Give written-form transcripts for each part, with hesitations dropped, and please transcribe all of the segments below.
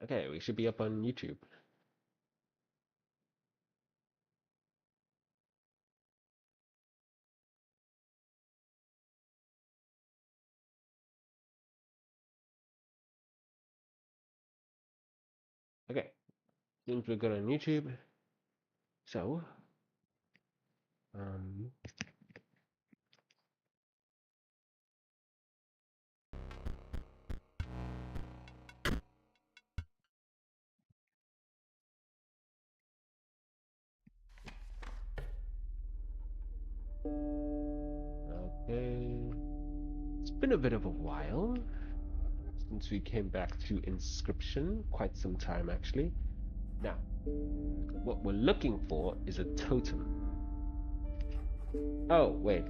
Okay, we should be up on YouTube. Okay, seems we're good on YouTube. So, um, okay. It's been a bit of a while since we came back to Inscryption, quite some time actually. Now, what we're looking for is a totem. Oh, wait,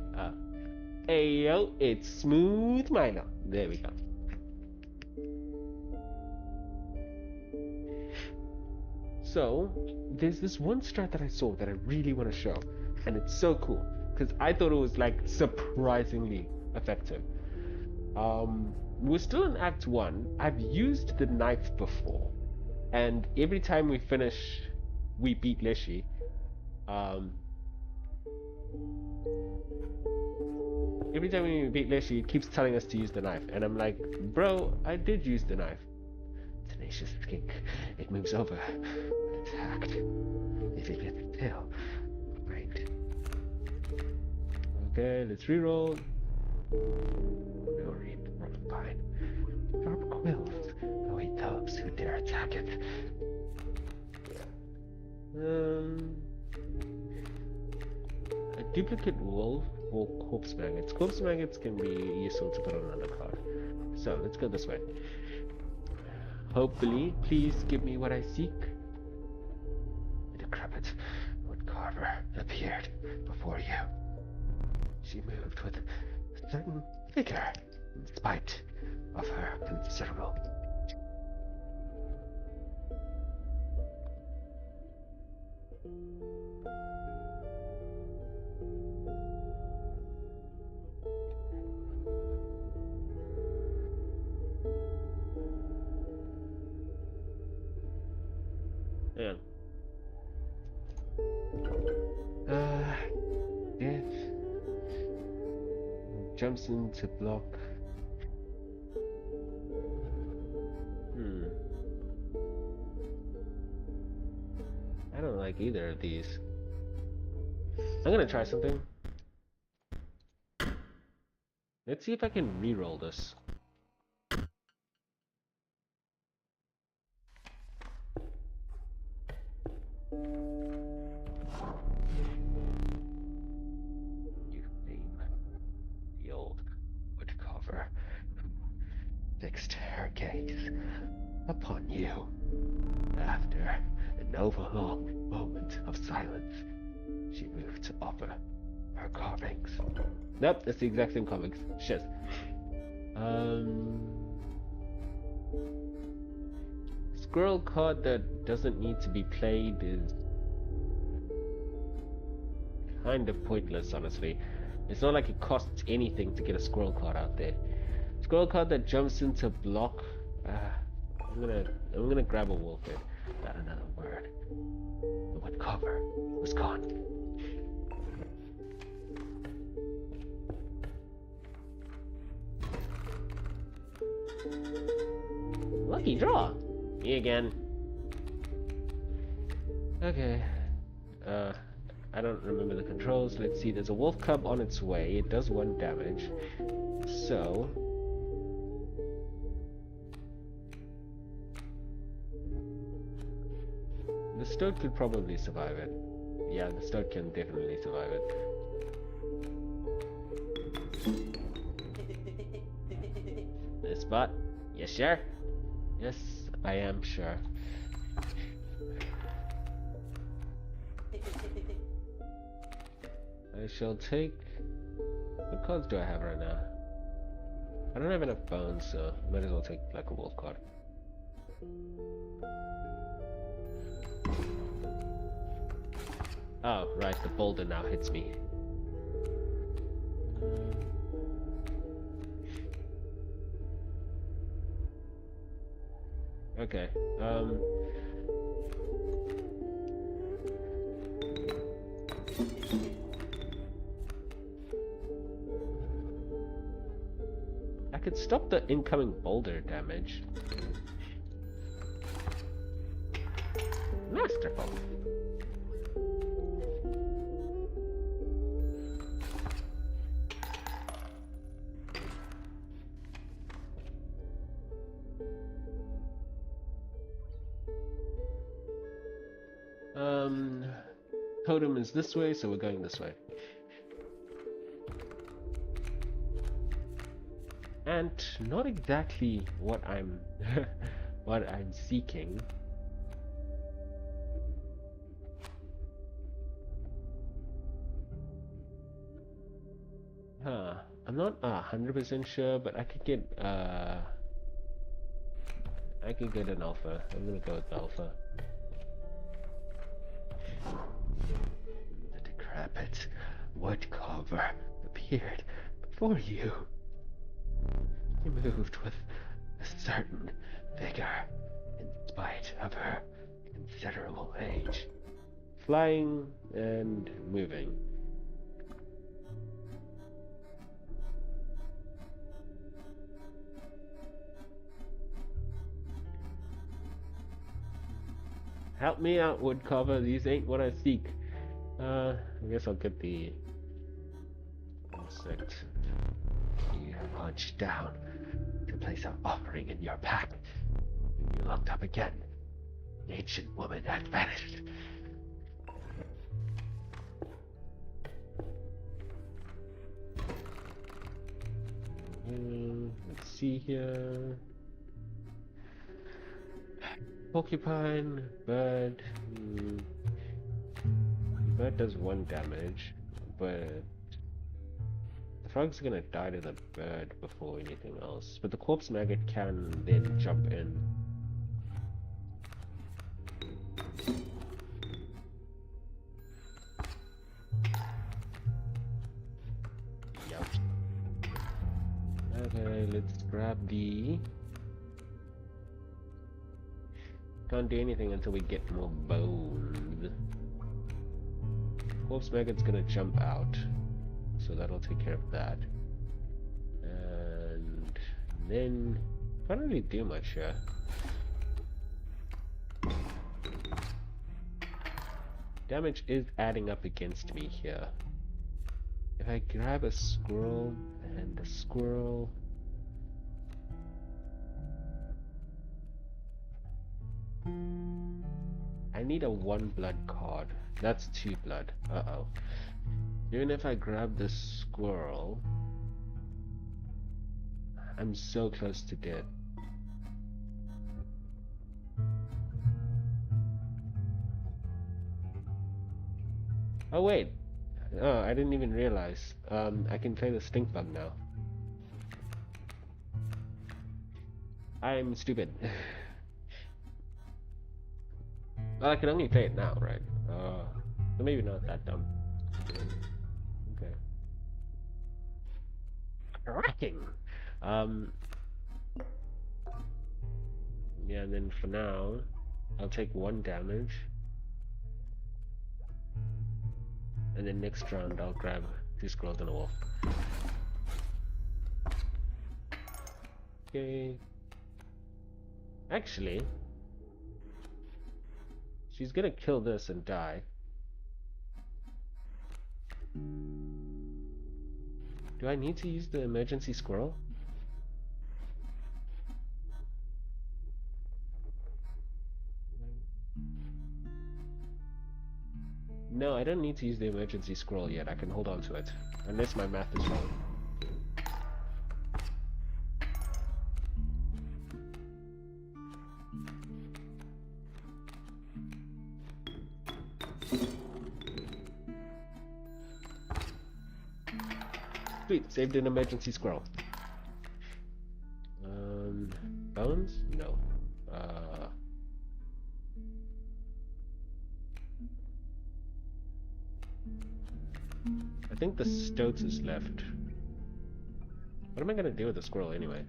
Ayo, it's Smooth Milo. There we go. So, there's this one strat that I saw that I really want to show, and it's so cool because I thought it was like surprisingly effective. We're still in Act 1. I've used the knife before, and every time we finish, we beat Leshy. Every time we beat Leshy, it keeps telling us to use the knife, and I'm like, bro, I did use the knife. Tenacious skink. It moves over. It's hacked. If it gets its tail. Right. Okay, let's reroll. No reap from pine. Sharp quills. Await those who dare attack it. A duplicate wolf or corpse maggots. Corpse maggots can be useful to put on another card. So let's go this way. Hopefully, please give me what I seek. A decrepit wood carver appeared before you. She moved with a certain vigor in spite of her considerable. Yeah. Death jumps in to block. I don't like either of these. I'm gonna try something. Let's see if I can re-roll this. You name the old woodcarver fixed her gaze upon you. After an overlong moment of silence, she moved to offer her carvings. Nope, that's the exact same carvings. Shit. Squirrel card that doesn't need to be played is kind of pointless, honestly. It's not like it costs anything to get a squirrel card out there. Squirrel card that jumps into block. I'm gonna grab a wolf head. Not another word. The wood cover was gone. Lucky draw. Me again. Okay. I don't remember the controls. Let's see. There's a wolf cub on its way. It does 1 damage. So the stoat could probably survive it. Yeah, the stoat can definitely survive it. This spot? Yes, sure? Yes, I am sure. I shall take... What cards do I have right now? I don't have enough bones, so I might as well take like a wolf card. Oh, right, the boulder now hits me. Okay. I could stop the incoming boulder damage. Masterful. Totem is this way, so we're going this way. And not exactly what I'm what I'm seeking. Huh. I'm not 100% sure, but I could get an alpha. I'm gonna go with alpha. The decrepit wood carver appeared before you. He moved with a certain vigor, in spite of her considerable age. Flying and moving. Help me out, woodcarver. These ain't what I seek. I guess I'll get the insect. You hunched down to place an offering in your pack. When you looked up again, the ancient woman had vanished. Let's see here. Porcupine, bird. Bird does 1 damage, but the frog's gonna die to the bird before anything else. But the corpse maggot can then jump in. Yep. Okay, let's grab the... Can't do anything until we get more bones. Corpse maggot's gonna jump out, so that'll take care of that. And then can't really do much here. Damage is adding up against me here. If I grab a squirrel and a squirrel. I need a 1 blood card. That's 2 blood. Uh-oh. Even if I grab the squirrel, I'm so close to dead. Oh wait. Oh, I didn't even realize. I can play the stink bug now. I'm stupid. Well, I can only play it now, right? So maybe not that dumb. Okay. Cracking! Yeah, and then for now, I'll take 1 damage. And then next round, I'll grab 2 squirrels and a wolf. Okay. Actually, she's gonna kill this and die. Do I need to use the emergency squirrel? No, I don't need to use the emergency squirrel yet. I can hold on to it. Unless my math is wrong. Sweet, saved an emergency squirrel. Bones? No. I think the stoats is left. What am I gonna do with the squirrel anyway?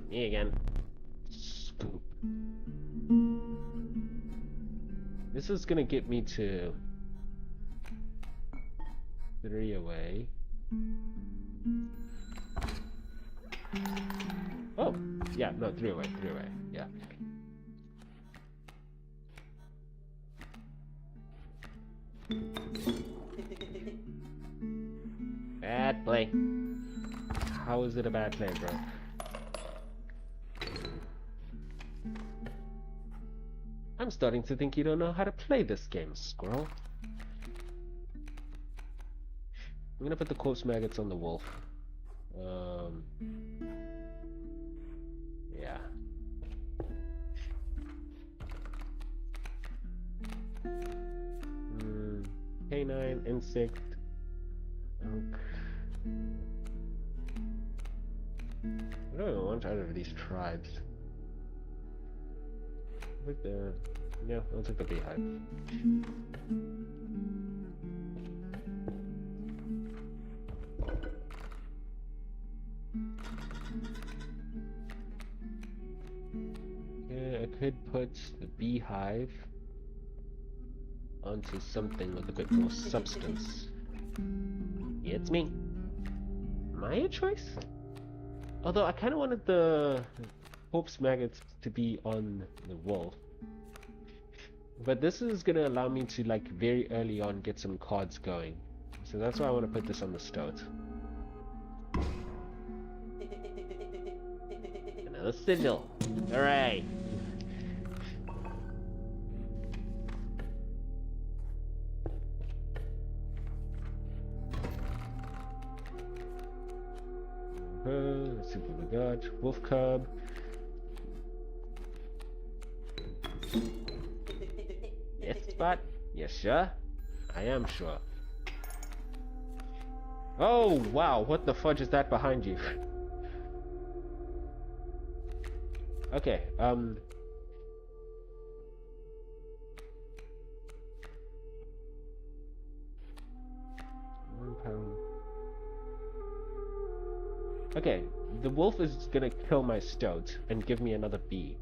Me again. scoop. This is gonna get me to 3 away. Oh, yeah, no, 3 away, yeah. Bad play. How is it a bad play, bro? I'm starting to think you don't know how to play this game, squirrel. I'm gonna put the corpse maggots on the wolf. Yeah. Canine, insect. Oak. I don't even want either of these tribes. I'll take the beehive. Okay, I could put the beehive onto something with a bit more substance. Yeah, it's me. Am I a choice? Although I kind of wanted the corpse maggots to be on the wolf. But this is going to allow me to, like, very early on get some cards going. So that's why I want to put this on the stoat. Another sigil. Hooray! Let's see what we got. Wolf cub. Yes, spot. Yes, sure. I am sure. Oh, wow. What the fudge is that behind you? Okay, 1 pound. Okay, the wolf is gonna kill my stoat and give me another bee.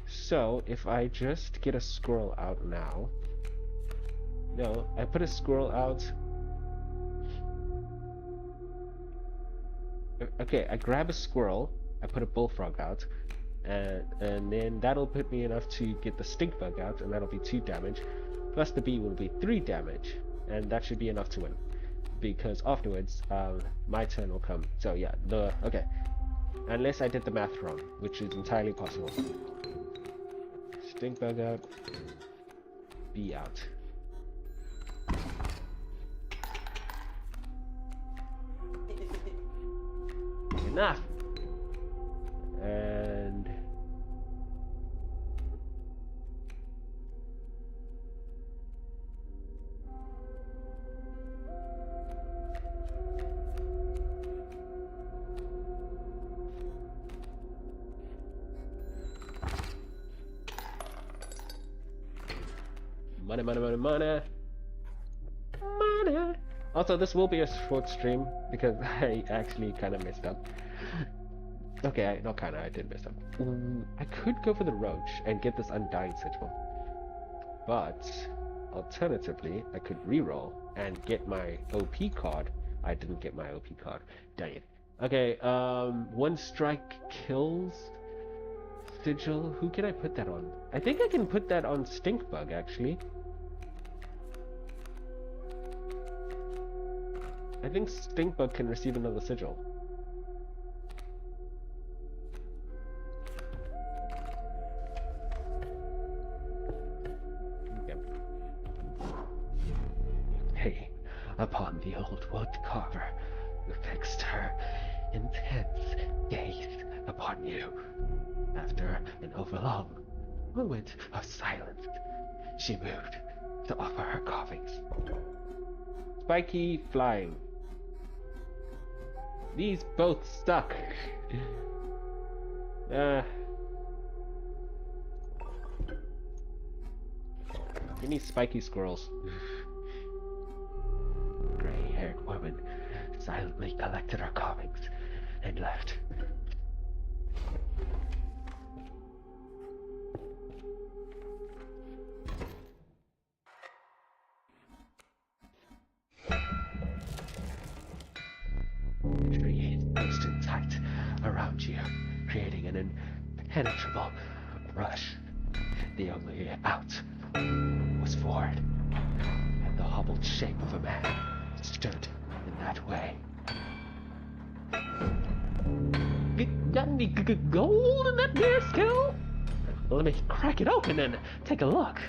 So, if I just get a squirrel out now... No, I put a squirrel out... Okay, I grab a squirrel, I put a bullfrog out, and then that'll put me enough to get the stink bug out, and that'll be 2 damage, plus the bee will be 3 damage, and that should be enough to win. Because afterwards, my turn will come. So yeah, okay. Unless I did the math wrong, which is entirely possible. Stink bug out, bee out. Enough! And... money, money, money, money. Money. Also, this will be a short stream because I actually kind of messed up. Okay, I did mess up. I could go for the roach and get this undying sigil. But, alternatively, I could reroll and get my OP card. I didn't get my OP card. Dang it. Okay, 1 strike kills sigil. Who can I put that on? I think I can put that on Stinkbug, actually. I think Stinkbug can receive another sigil. Okay. Hey, upon the old wood carver who fixed her intense gaze upon you. After an overlong moment of silence, she moved to offer her carvings. Spiky flying. These both stuck. Give me spiky squirrels. Gray-haired woman silently collected her carvings and left. an impenetrable rush. The only out was forward, and the hobbled shape of a man stood in that way. Got any gold in that beer skill? Let me crack it open and take a look.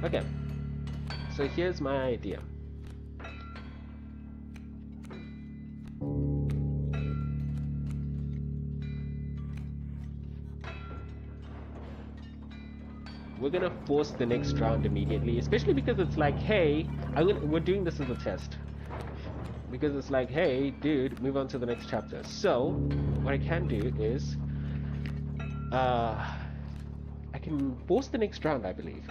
Okay, so here's my idea. We're gonna force the next round immediately, especially because it's like, hey, we're doing this as a test. Because it's like, hey, dude, move on to the next chapter. So, what I can do is, I can force the next round, I believe,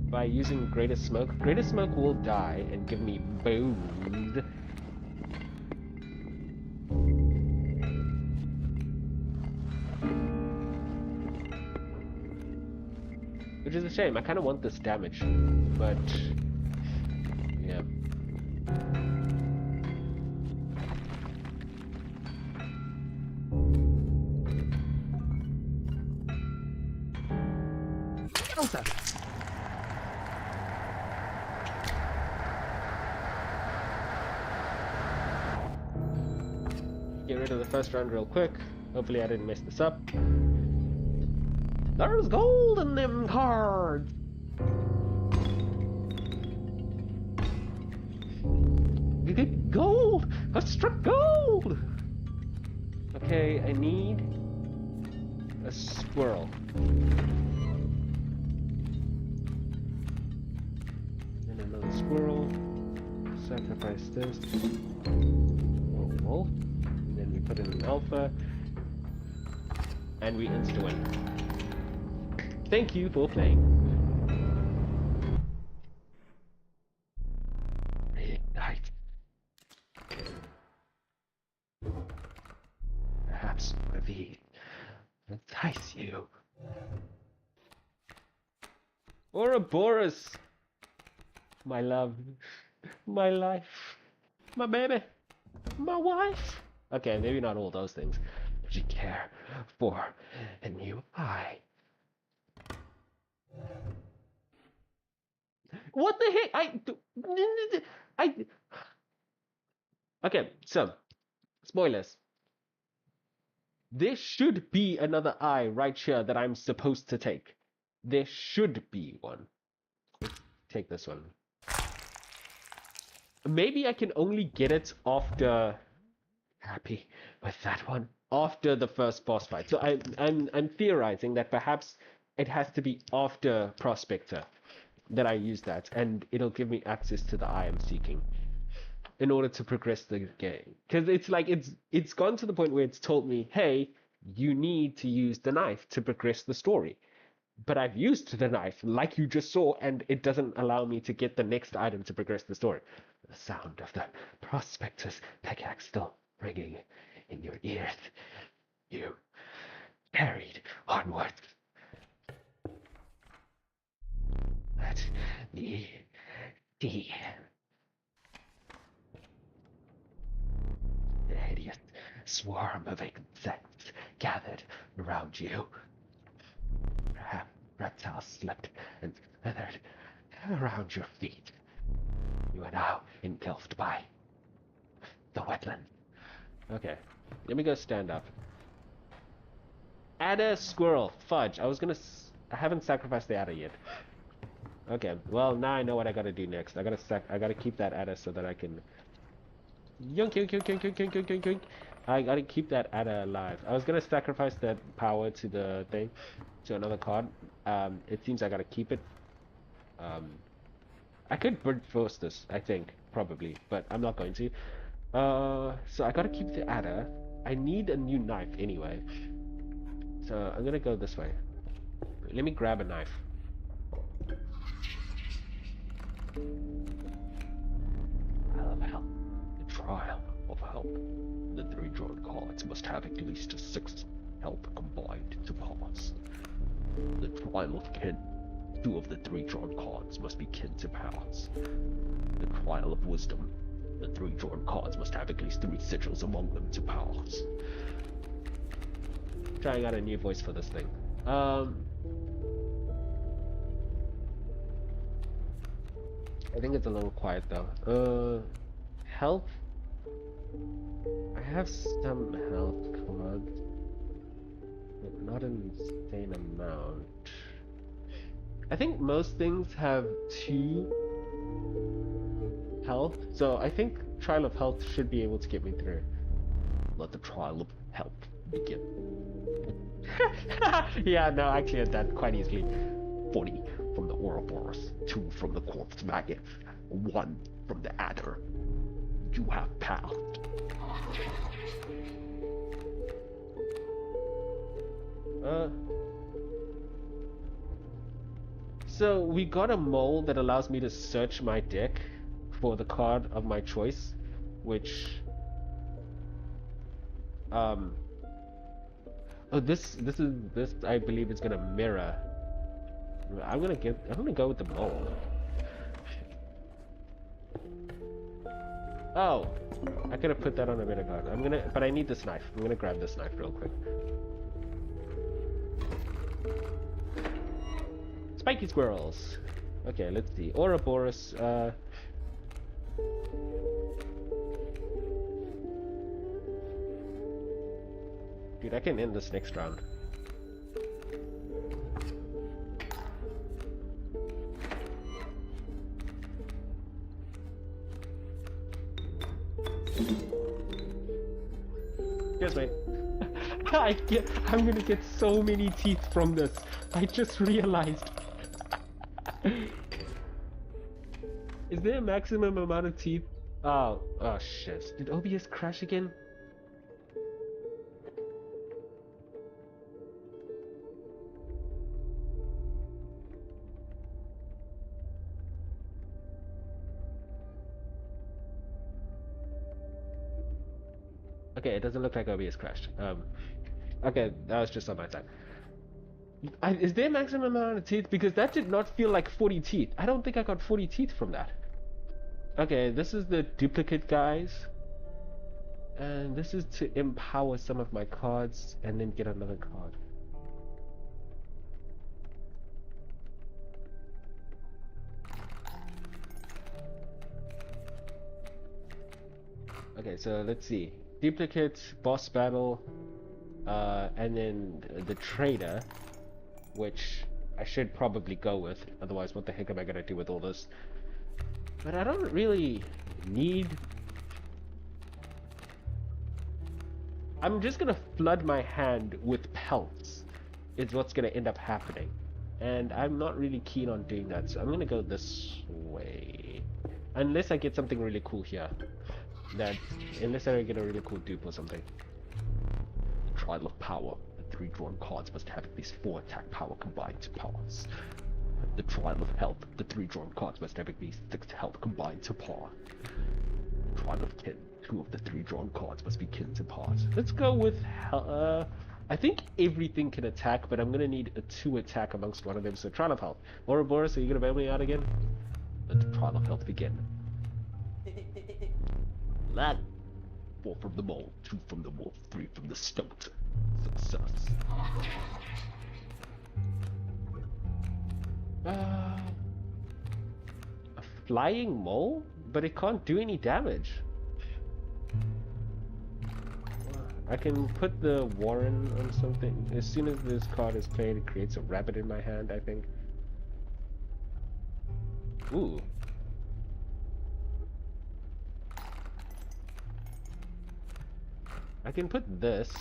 by using Greatest Smoke. Greatest Smoke will die and give me bones. Which is a shame. I kind of want this damage, but yeah. Elsa! Get rid of the first round real quick. Hopefully I didn't mess this up. There's gold in them cards! Gold! I struck gold! Okay, I need a squirrel. And another squirrel. Sacrifice this. Oh, wolf. And then we put in an alpha. And we insta-win. Thank you for playing. Reignite. Perhaps one of these will entice you. Ouroboros! My love. My life. My baby. My wife. Okay, maybe not all those things. But you care for a new eye. What the heck? Okay, so spoilers. There should be another eye right here that I'm supposed to take. There should be one. Let's take this one. Maybe I can only get it after. Happy with that one. After the first boss fight. So I'm theorizing that perhaps it has to be after Prospector that I use that, and it'll give me access to the eye I'm seeking in order to progress the game. Because it's like it's gone to the point where it's told me, hey, you need to use the knife to progress the story. But I've used the knife, like you just saw, and it doesn't allow me to get the next item to progress the story. The sound of the Prospector's pickaxe still ringing in your ears. You carried onward. Let me see. The hideous swarm of insects gathered around you. Perhaps reptiles slipped and slithered around your feet. You are now engulfed by the wetland. Okay, let me go stand up. Adder, squirrel, fudge. I haven't sacrificed the adder yet. Okay, well now I know what I gotta do next. I gotta keep that adder so that I can. Yoink, yoink, yoink, yoink, yoink, yoink, yoink, yoink. I gotta keep that adder alive. I was gonna sacrifice that power to the thing, to another card. It seems I gotta keep it. I could brute force this, I think, probably, but I'm not going to. So I gotta keep the adder. I need a new knife anyway. So I'm gonna go this way. Let me grab a knife. Trial of help. The trial of help. The 3 drawn cards must have at least 6 help combined to pass. The trial of kin. 2 of the 3 drawn cards must be kin to pass. The trial of wisdom. The 3 drawn cards must have at least 3 sigils among them to pass. Trying out a new voice for this thing. I think it's a little quiet though. Health? I have some health cards, but not an insane amount. I think most things have 2 health, so I think Trial of Health should be able to get me through. Let the Trial of Health begin. Yeah, no, actually I did that quite easily. 40 from the Ouroboros, 2 from the Corpse Maggot, 1 from the Adder. You have passed. So we got a mole that allows me to search my deck for the card of my choice, which oh, this I believe is gonna mirror. I'm gonna go with the mole. Oh, I could have put that on a better card. But I need this knife. I'm gonna grab this knife real quick. Spiky squirrels. Okay, let's see. Ouroboros. Dude, I can end this next round. Yes, mate. I'm gonna get so many teeth from this. I just realized. Is there a maximum amount of teeth? Oh shit. Did OBS crash again? Okay, it doesn't look like OBS crashed. Okay, that was just on my side. Is there a maximum amount of teeth? Because that did not feel like 40 teeth. I don't think I got 40 teeth from that. Okay, this is the duplicate, guys. And this is to empower some of my cards and then get another card. Okay, so let's see. Duplicate, boss battle, and then the trader, which I should probably go with. Otherwise, what the heck am I gonna do with all this? But I don't really need... I'm just gonna flood my hand with pelts, is what's gonna end up happening. And I'm not really keen on doing that, so I'm gonna go this way. Unless I get something really cool here. Unless I get a really cool dupe or something. Trial of Power. The 3 drawn cards must have at least 4 attack power combined to pass. The Trial of Health. The 3 drawn cards must have at least 6 health combined to pass. Trial of Kin. 2 of the 3 drawn cards must be kin to pass. Let's go with I think everything can attack, but I'm gonna need a 2 attack amongst one of them. So Trial of Health. Ouroboros, are you gonna bail me out again? Let the Trial of Health begin. That 4 from the mole, 2 from the wolf, 3 from the stoat. Success. A flying mole? But it can't do any damage. I can put the Warren on something. As soon as this card is played, it creates a rabbit in my hand, I think. Ooh. I can put this.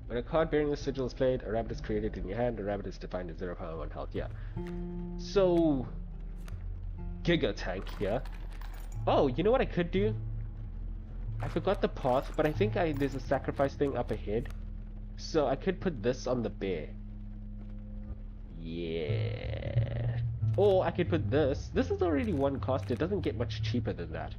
When a card bearing the sigil is played, a rabbit is created in your hand. A rabbit is defined as 0 power 1 health. Yeah. So, Giga Tank here. Oh, you know what I could do? I forgot the path, but I think there's a sacrifice thing up ahead. So I could put this on the bear. Yeah. Or I could put this. This is already 1 cost. It doesn't get much cheaper than that.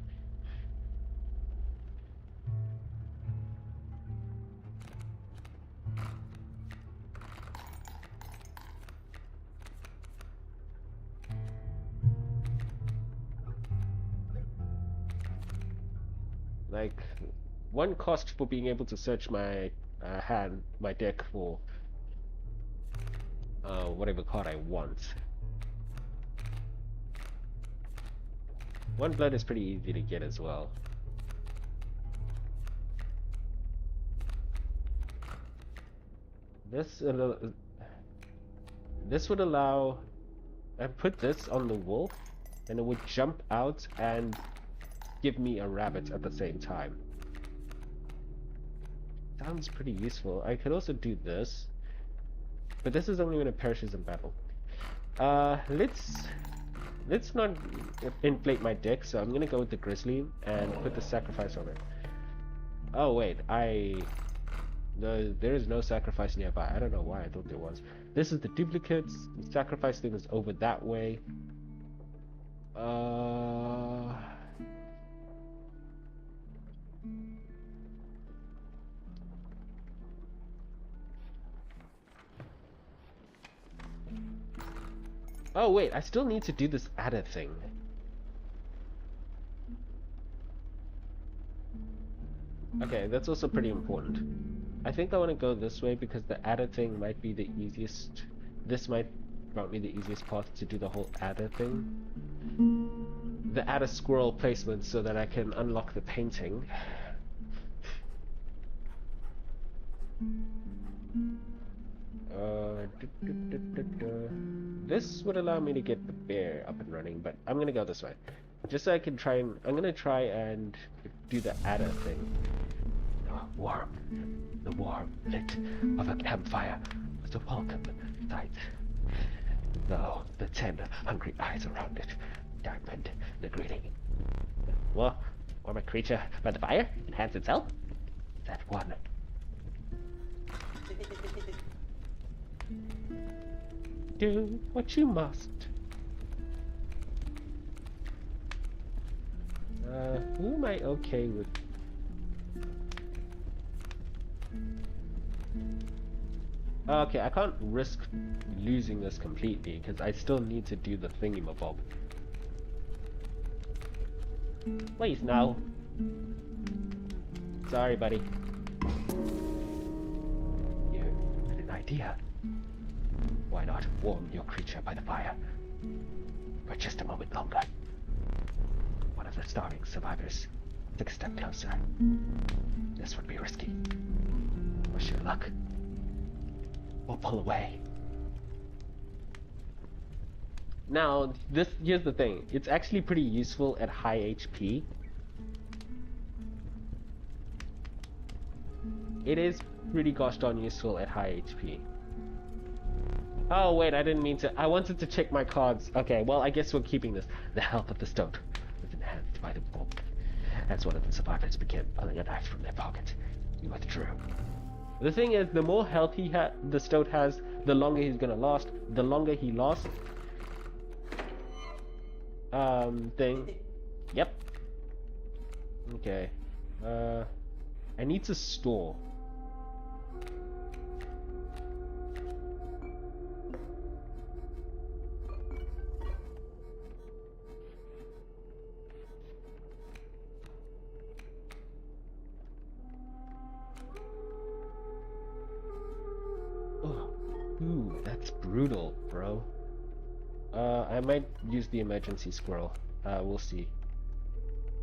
Like, one cost for being able to search my my deck for whatever card I want. One blood is pretty easy to get as well. This would allow. I put this on the wolf, and it would jump out and give me a rabbit at the same time. Sounds pretty useful. I could also do this, but this is only when it perishes in battle. Let's not inflate my deck, so I'm gonna go with the grizzly and put the sacrifice on it. Oh wait, there is no sacrifice nearby. I don't know why I thought there was. This is the duplicates. The sacrifice thing is over that way. Oh wait, I still need to do this adder thing. Okay, that's also pretty important. I think I want to go this way because the adder thing might be the easiest. This might be the easiest path to do the whole adder thing. The adder squirrel placement so that I can unlock the painting. This would allow me to get the bear up and running, but I'm gonna go this way. Just so I can try and... I'm gonna try and do the adder thing. The warm lit of a campfire was a welcome sight. Though the 10 hungry eyes around it darkened the greeting. What? Warm a creature by the fire? Enhance itself? That one. Do what you must. Who am I okay with? Okay, I can't risk losing this completely because I still need to do the thingy-mabob. Please, no. Sorry, buddy. You had an idea. Why not warm your creature by the fire for just a moment longer? One of the starving survivors took a step closer. This would be risky. Wish you luck. Or pull away. Now, here's the thing. It's actually pretty useful at high HP. It is pretty gosh darn useful at high HP. Oh wait, I didn't mean to. I wanted to check my cards. Okay, well I guess we're keeping this. The health of the stoat was enhanced by the wolf. As one of the survivors began pulling a knife from their pocket, he withdrew. The thing is, the more health the stoat has, the longer he's gonna last. The longer he lasts. Thing. Yep. Okay. I need to store. Ooh, that's brutal, bro. I might use the emergency squirrel. We'll see.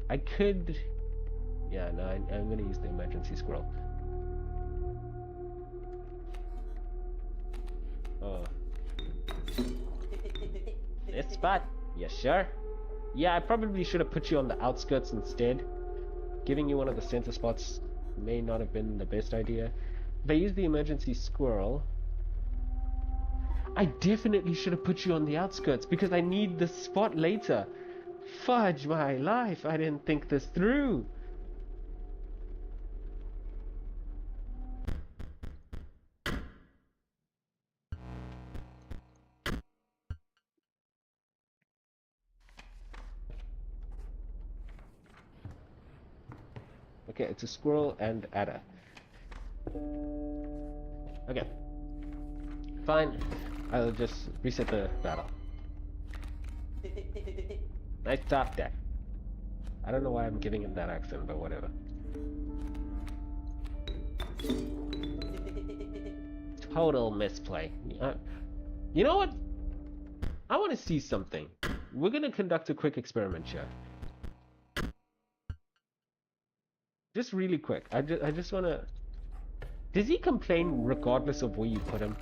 I could... Yeah, no, I'm gonna use the emergency squirrel. Oh. This spot? You sure? Yeah, I probably should have put you on the outskirts instead. Giving you one of the center spots may not have been the best idea. If I use the emergency squirrel... I definitely should have put you on the outskirts because I need the spot later. Fudge my life, I didn't think this through. Okay, it's a squirrel and adder. Okay. Fine. I'll just reset the battle. Nice top deck. I don't know why I'm giving him that accent, but whatever. Total misplay. You know what? I want to see something. We're gonna conduct a quick experiment here. Just really quick. I just wanna... Does he complain regardless of where you put him?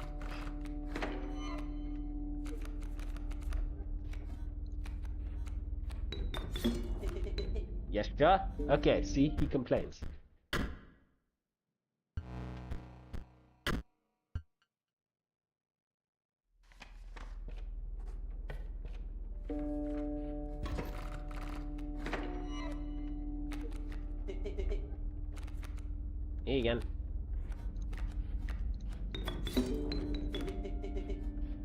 Yes, sir? Okay, see? He complains. Hey again.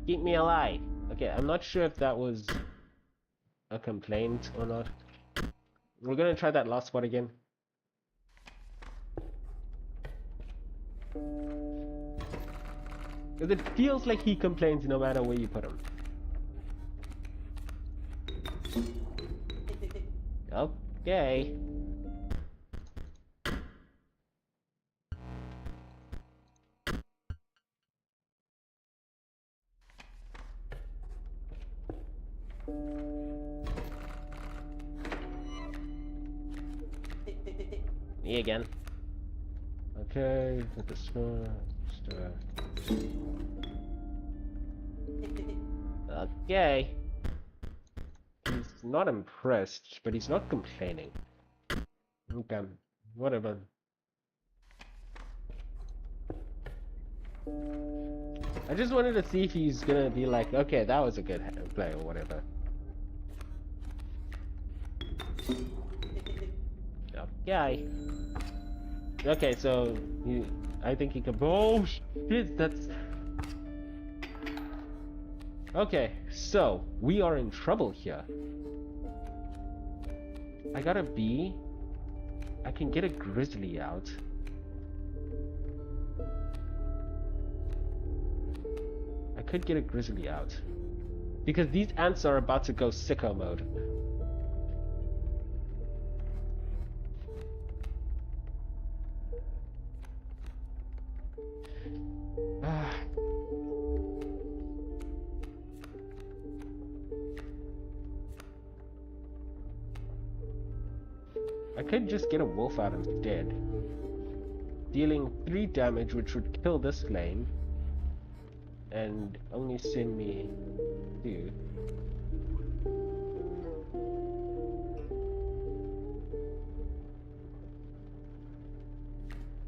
Keep me alive. Okay, I'm not sure if that was a complaint or not. We're gonna try that last spot again. Because it feels like he complains no matter where you put him. Okay. Me again. Okay, put the star. Okay. He's not impressed, but he's not complaining. Okay, whatever. I just wanted to see if he's gonna be like, okay, that was a good play or whatever. Okay. Okay, so I think he can. Oh shit, that's. Okay, so we are in trouble here. I got a B. I can get a grizzly out. I could get a grizzly out. Because these ants are about to go sicko mode. I could just get a wolf out instead, dealing 3 damage, which would kill this lane, and only send me 2.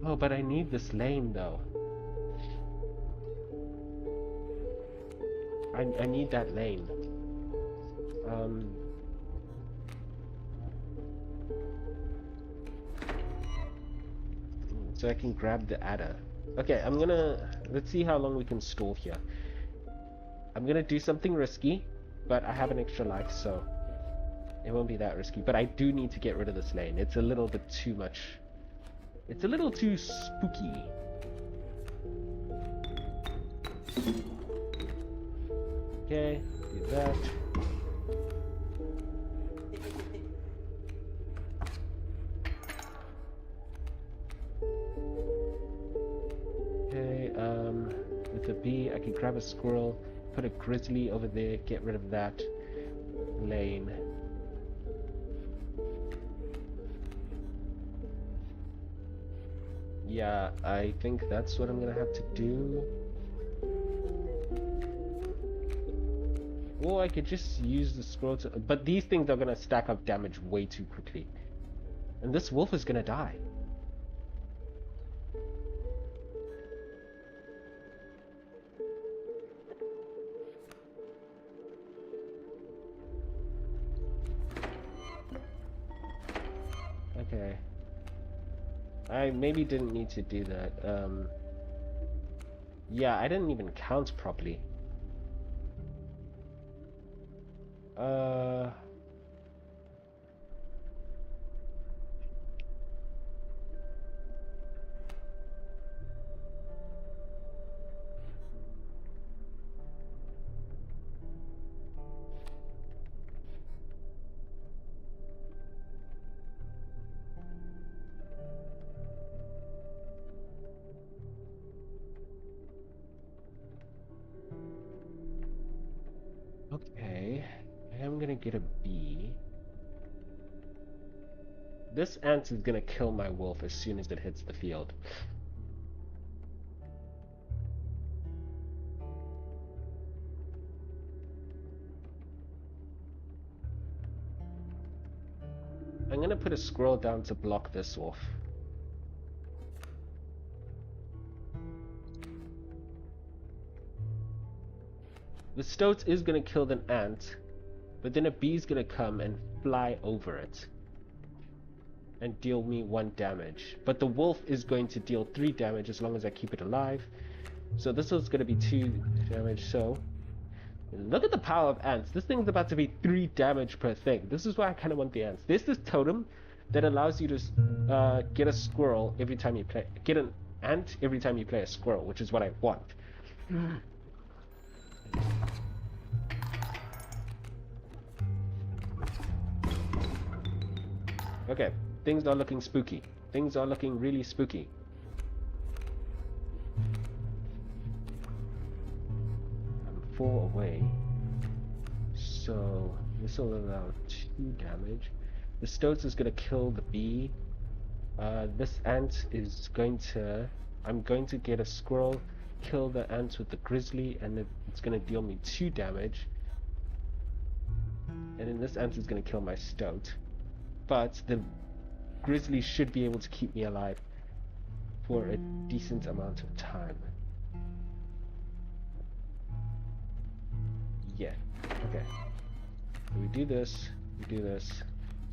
Oh, but I need this lane though. I need that lane. So I can grab the adder. Okay, let's see how long we can stall here. I'm gonna do something risky, but I have an extra life, so it won't be that risky. But I do need to get rid of this lane. It's a little bit too much. It's a little too spooky. Okay, do that. With a B, I can grab a squirrel, put a grizzly over there, get rid of that lane. Yeah, I think that's what I'm gonna have to do. Or I could just use the squirrel to... But these things are gonna stack up damage way too quickly. And this wolf is gonna die. Okay. I maybe didn't need to do that. Yeah, I didn't even count properly. Okay, I am gonna get a bee. This ant is gonna kill my wolf as soon as it hits the field. I'm gonna put a squirrel down to block this off. The stoat is gonna kill the ant, but then a bee's gonna come and fly over it and deal me 1 damage. But the wolf is going to deal 3 damage as long as I keep it alive. So this one's gonna be 2 damage, so look at the power of ants. This thing's about to be 3 damage per thing. This is why I kinda want the ants. There's this totem that allows you to get a squirrel every time you play, get an ant every time you play a squirrel, which is what I want. Okay, things are looking spooky. Things are looking really spooky. I'm 4 away, so this will allow 2 damage. The stoats is going to kill the bee. This ant is going to... I'm going to get a squirrel, kill the ant with the grizzly, and it's going to deal me 2 damage. And then this ant is going to kill my stoat. But the grizzly should be able to keep me alive for a decent amount of time. Yeah, okay. So we do this, we do this,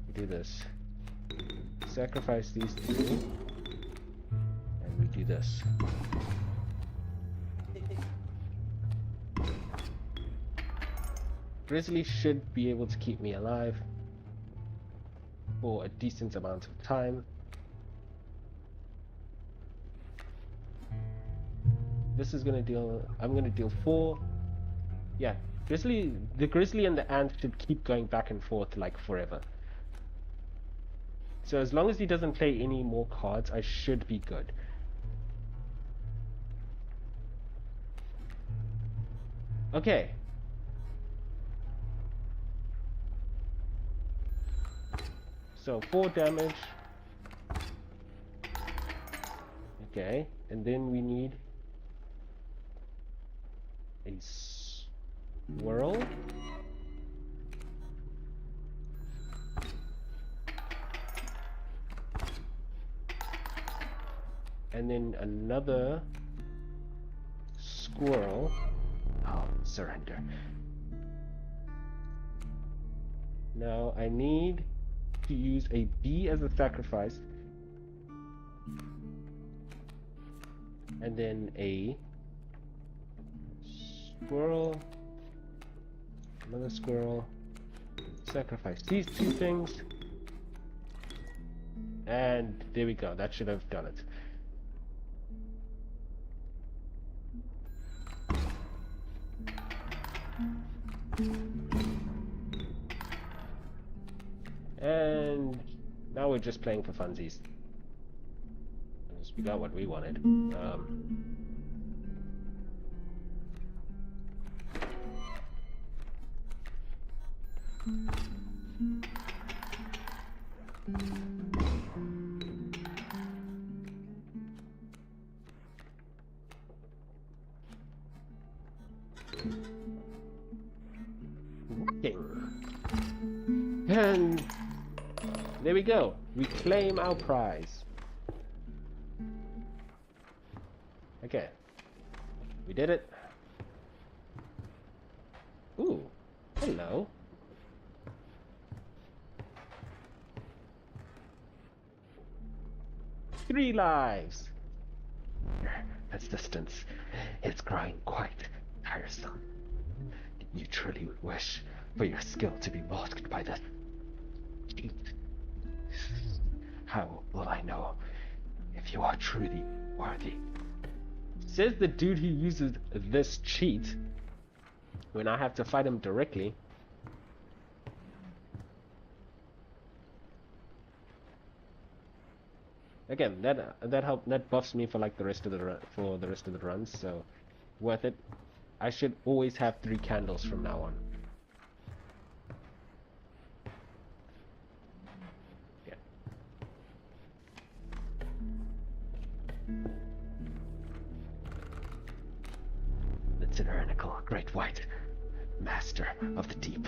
we do this. Sacrifice these 2, and we do this. Grizzly should be able to keep me alive for a decent amount of time. This is gonna deal... I'm gonna deal 4. Yeah, the grizzly and the ant should keep going back and forth like forever. So as long as he doesn't play any more cards, I should be good. Okay. So 4 damage. Okay, and then we need a squirrel. And then another squirrel. Oh, surrender. Now I need to use a bee as a sacrifice, and then a squirrel, another squirrel, sacrifice these 2 things, and there we go. That should have done it. And now we're just playing for funsies. We got what we wanted. And there we go. We claim our prize. Okay. We did it. Ooh. Hello. Three lives. This distance is growing quite tiresome. You truly wish for your skill to be masked by this cheat. How will I know if you are truly worthy? Says the dude who uses this cheat when I have to fight him directly. Again, that buffs me for like the rest of the runs, so worth it. I should always have 3 candles from now on. white, master of the deep.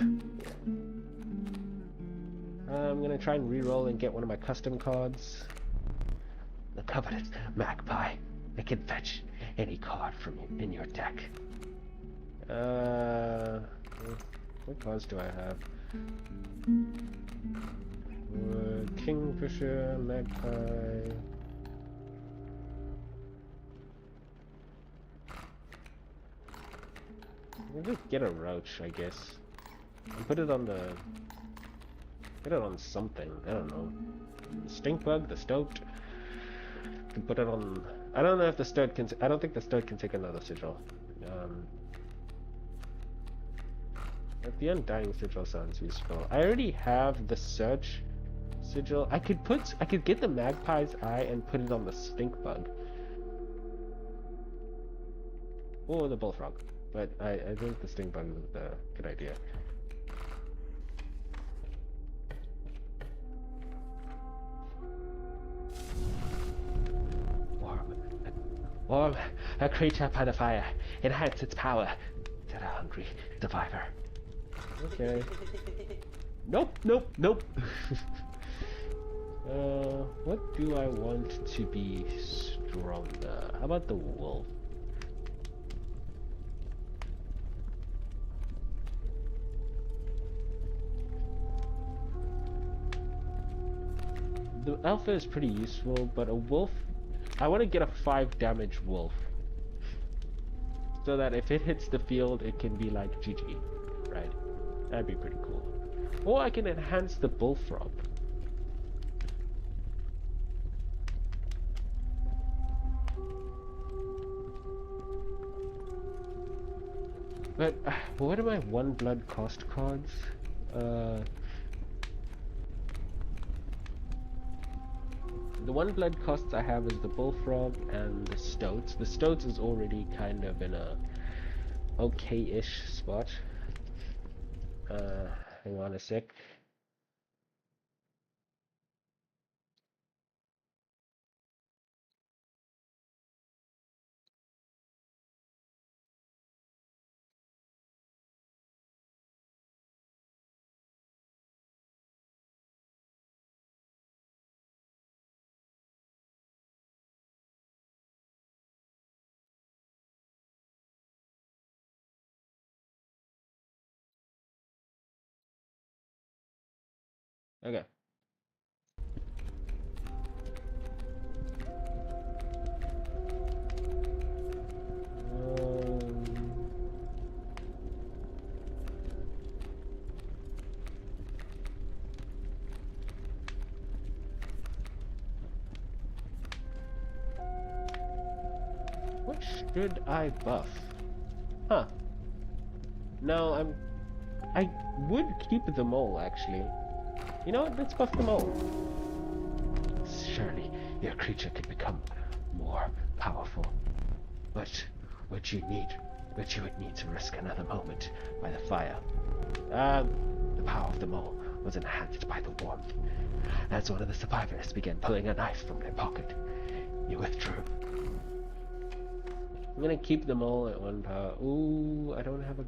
I'm gonna try and reroll and get one of my custom cards. The coveted magpie. It can fetch any card from in your deck. What cards do I have? Kingfisher, magpie. We'll just get a roach, I guess. And put it on the... Put it on something. I don't know. The stink bug, the stoat. Can put it on... I don't know if the stoat can... I don't think the stoat can take another sigil. But the undying sigil sounds useful. I already have the search sigil. I could get the magpie's eye and put it on the stink bug. Or the bullfrog. But I think the stink bug is a good idea. Warm, a creature by the fire. Enhance its power. To the hungry survivor. Okay. Nope, nope, nope. What do I want to be stronger? How about the wolf? The alpha is pretty useful, but a wolf... I want to get a 5 damage wolf. So that if it hits the field, it can be like GG. Right? That'd be pretty cool. Or I can enhance the bullfrog. But what are my 1 blood cost cards? The 1 blood costs I have is the bullfrog and the stoats. The stoats is already kind of in a okay-ish spot. Hang on a sec. Okay. What should I buff? Huh. No, I would keep the mole, actually. You know what? Let's buff the mole. Surely your creature can become more powerful. But what you would need to risk another moment by the fire. The power of the mole was enhanced by the warmth. As one of the survivors began pulling a knife from their pocket, you withdrew. I'm gonna keep the mole at 1 power. Ooh, I don't have a...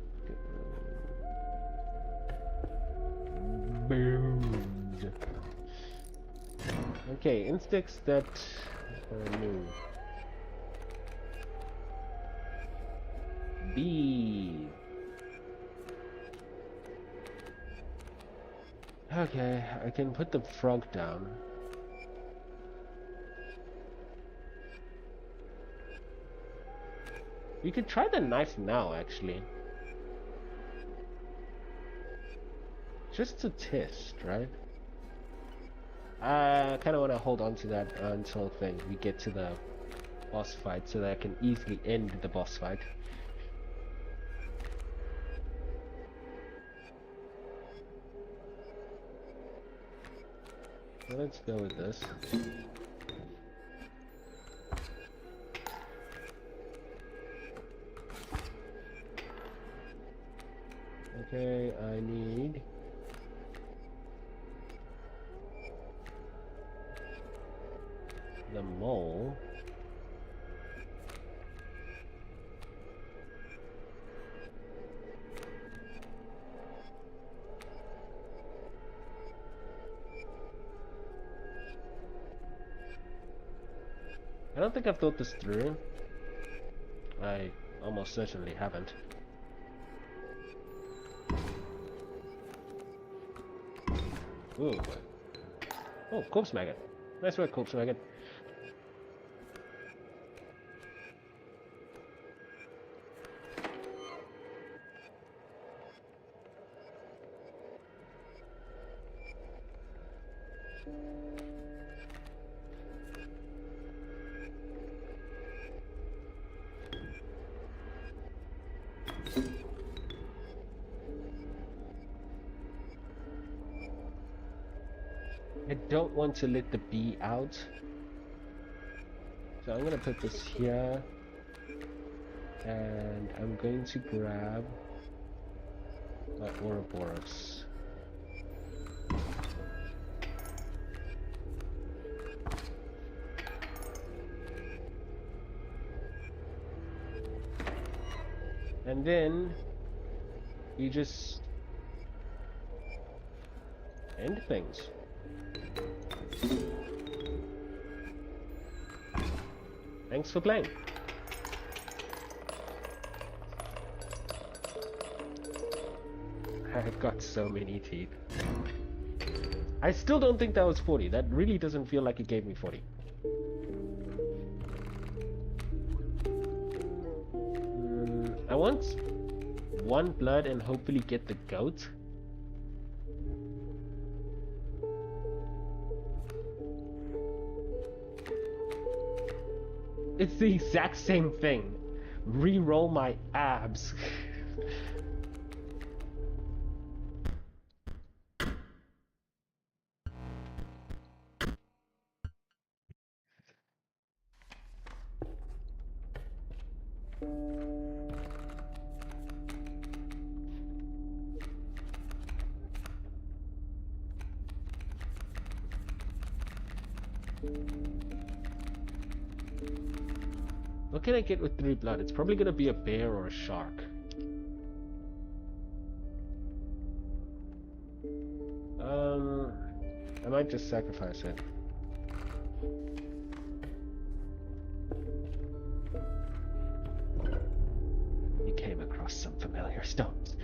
Boom. Okay, instincts that move. B. Okay, I can put the frog down. We could try the knife now, actually. Just to test, right? I kind of want to hold on to that until we get to the boss fight, so that I can easily end the boss fight. So let's go with this. Okay, I need... the mole. I don't think I've thought this through. I almost certainly haven't. Ooh. Oh, corpse maggot. Nice work, corpse maggot. I don't want to let the bee out, so I'm gonna put this here, and I'm going to grab my Ouroboros. And then you just end things. Thanks for playing. I've got so many teeth. I still don't think that was 40. That really doesn't feel like it gave me 40. I want one blood and hopefully get the goat. It's the exact same thing. Re-roll my abs. What can I get with 3 blood? It's probably gonna be a bear or a shark. I might just sacrifice it. You came across some familiar stones,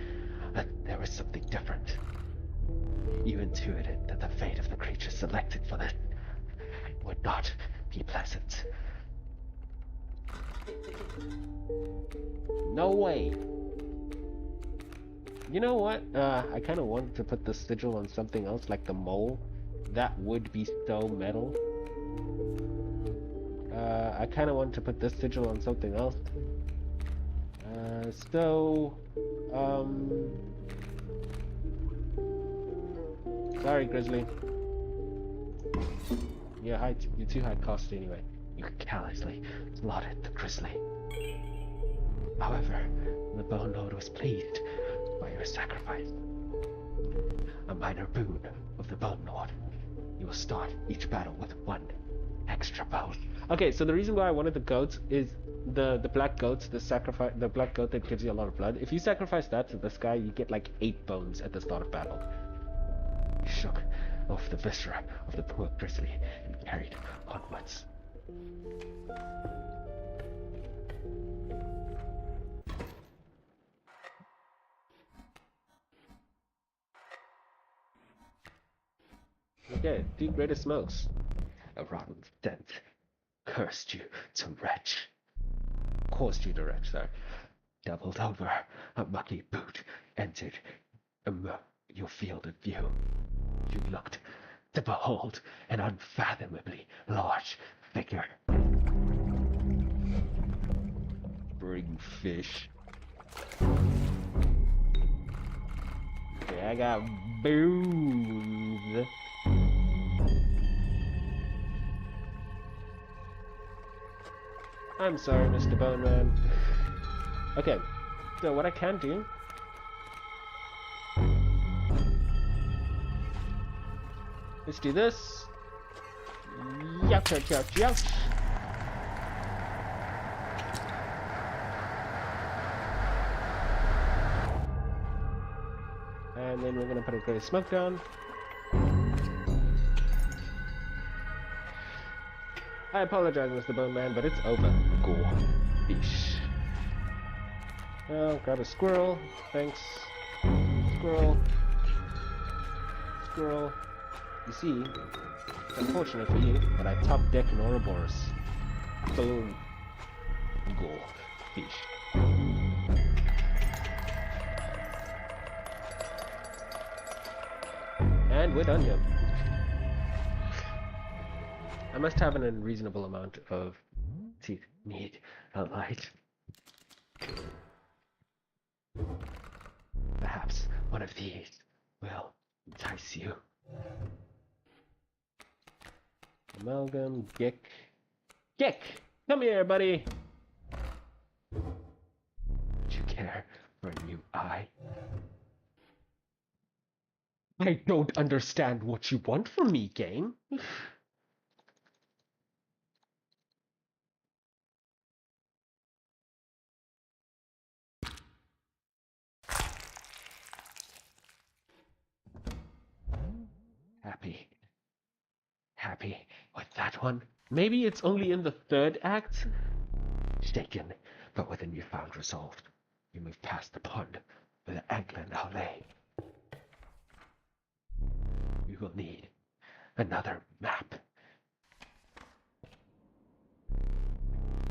but there was something different. You intuited that the fate of the creature selected for this would not be pleasant. No way! You know what? I kind of wanted to put the sigil on something else, like the mole. That would be so metal. I kind of wanted to put this sigil on something else. Sorry, Grizzly. You're too high cost anyway. You callously slaughtered the grizzly. However, the Bone Lord was pleased by your sacrifice. A minor boon of the Bone Lord. You will start each battle with 1 extra bone. Okay, so the reason why I wanted the goats is the black goats, the black goat that gives you a lot of blood. If you sacrifice that to this guy, you get like 8 bones at the start of battle. You shook off the viscera of the poor grizzly and carried onwards. Okay, 2 greatest smokes. A rotten scent cursed you to wretch. Caused you to wretch, sorry. Doubled over, a mucky boot entered your field of view. You looked to behold an unfathomably large figure. Bring fish. Okay, I got booze. I'm sorry, Mr. Bone Man. Okay, so what I can do... Let's do this. Yuck, yuck, yuck, yuck. And then we're gonna put a great smoke down. I apologize, Mr. Bone Man, but it's over. Go. Fish. Well, grab a squirrel. Thanks. Squirrel. Squirrel. You see, it's unfortunate for you, but I top deck an Ouroboros. Boom. Go. Fish. And we're done here. I must have an unreasonable amount of teeth. Need a light. Perhaps one of these will entice you. Amalgam, Gick. Gick! Come here, buddy! Would you care for a new eye? I don't understand what you want from me, game. Happy with that one? Maybe it's only in the third act? Shaken, but with a newfound resolve, you move past the pond where the angler now lay. We will need another map.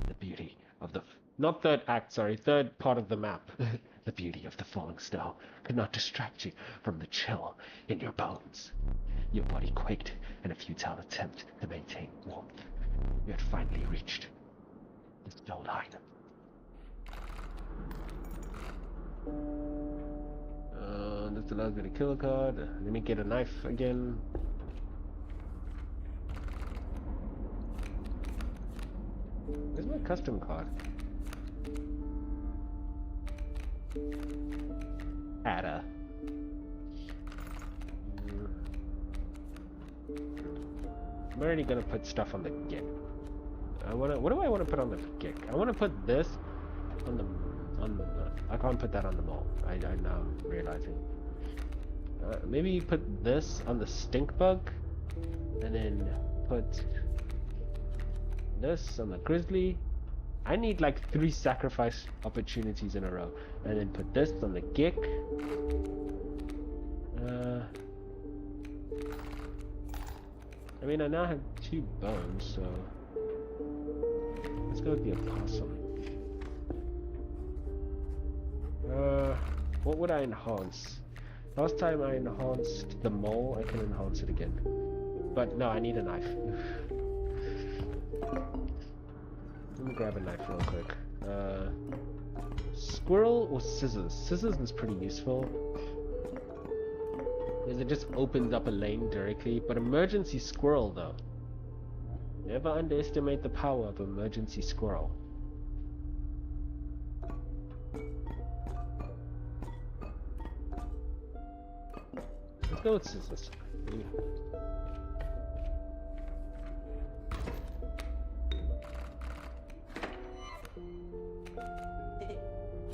The beauty of the... Not third act, sorry, third part of the map. The beauty of the falling snow could not distract you from the chill in your bones. Your body quaked in a futile attempt to maintain warmth. You had finally reached the snow line. This allows me to kill a card. Let me get a knife again. Where's my custom card? Ada. I'm already gonna put stuff on the Gick. What do I want to put on the Gick? I want to put this on the I can't put that on the mole. I now am realizing. Maybe put this on the stink bug, and then put this on the grizzly. I need like 3 sacrifice opportunities in a row, and then put this on the Gick. I mean, I now have 2 bones, so let's go with the opossum. What would I enhance? Last time I enhanced the mole, I can enhance it again. But no, I need a knife. Let me grab a knife real quick. Squirrel or scissors? Scissors is pretty useful, because it just opens up a lane directly. But emergency squirrel though. Never underestimate the power of emergency squirrel. Let's go with scissors.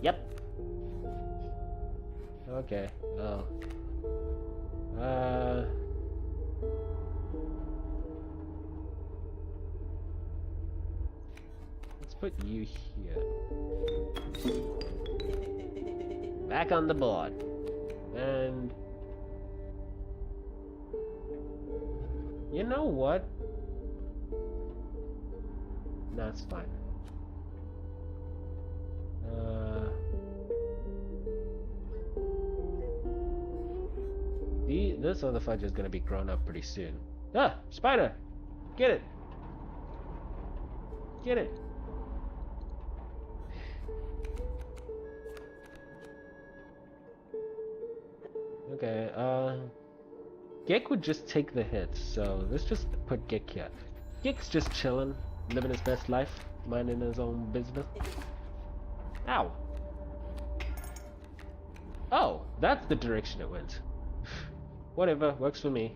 Yep. Okay. Oh. Let's put you here. Back on the board. And you know what? That's fine. This other fudge is gonna be grown up pretty soon. Ah! Spider! Get it! Get it! Okay, Gek would just take the hit, so let's just put Gek here. Gek's just chilling, living his best life, minding his own business. Ow! Oh, that's the direction it went. Whatever, works for me.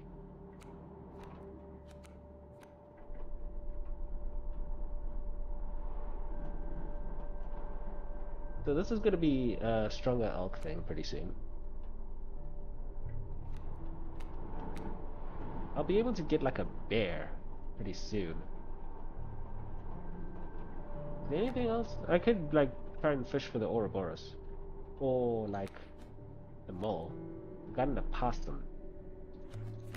So this is gonna be a stronger elk thing pretty soon. I'll be able to get like a bear pretty soon. Anything else? I could like try and fish for the Ouroboros. Or like the mole. Gotten a possum.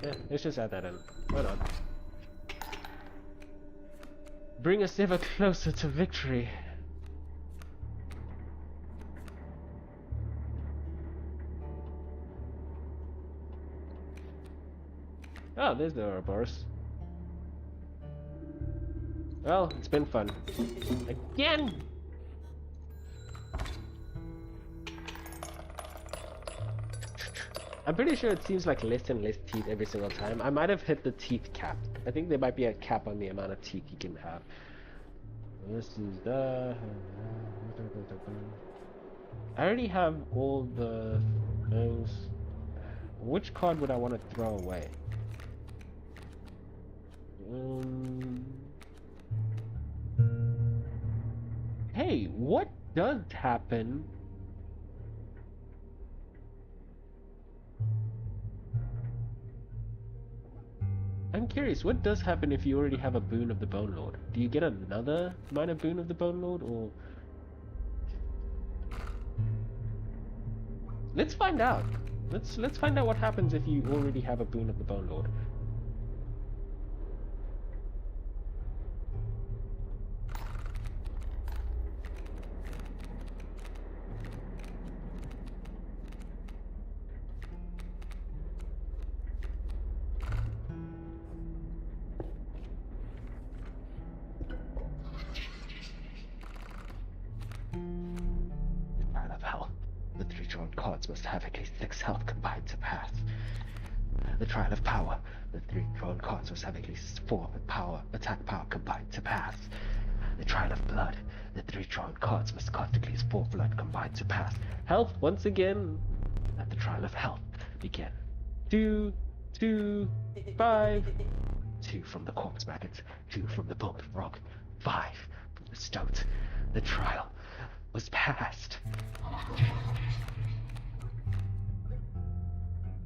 Yeah, let's just add that in. Why not? Bring us ever closer to victory. Oh, there's the Ouroboros. Well, it's been fun. Again! I'm pretty sure it seems like less and less teeth every single time. I might have hit the teeth cap. I think there might be a cap on the amount of teeth you can have. This is the... I already have all the things. Which card would I want to throw away? Hey, what does happen? I'm curious, what does happen if you already have a boon of the Bone Lord? Do you get another minor boon of the Bone Lord, or... Let's find out. Let's find out what happens if you already have a boon of the Bone Lord. Out of health. The 3 drawn cards must have at least 6 health combined to pass. The trial of power. The 3 drawn cards must have at least 4 attack power combined to pass. The trial of blood. The 3 drawn cards must cost at least 4 blood combined to pass. Health, once again. Let the trial of health begin. 2, 2, 5. 2 from the corpse maggots. 2 from the bone frog. 5 from the stoat. The trial was passed.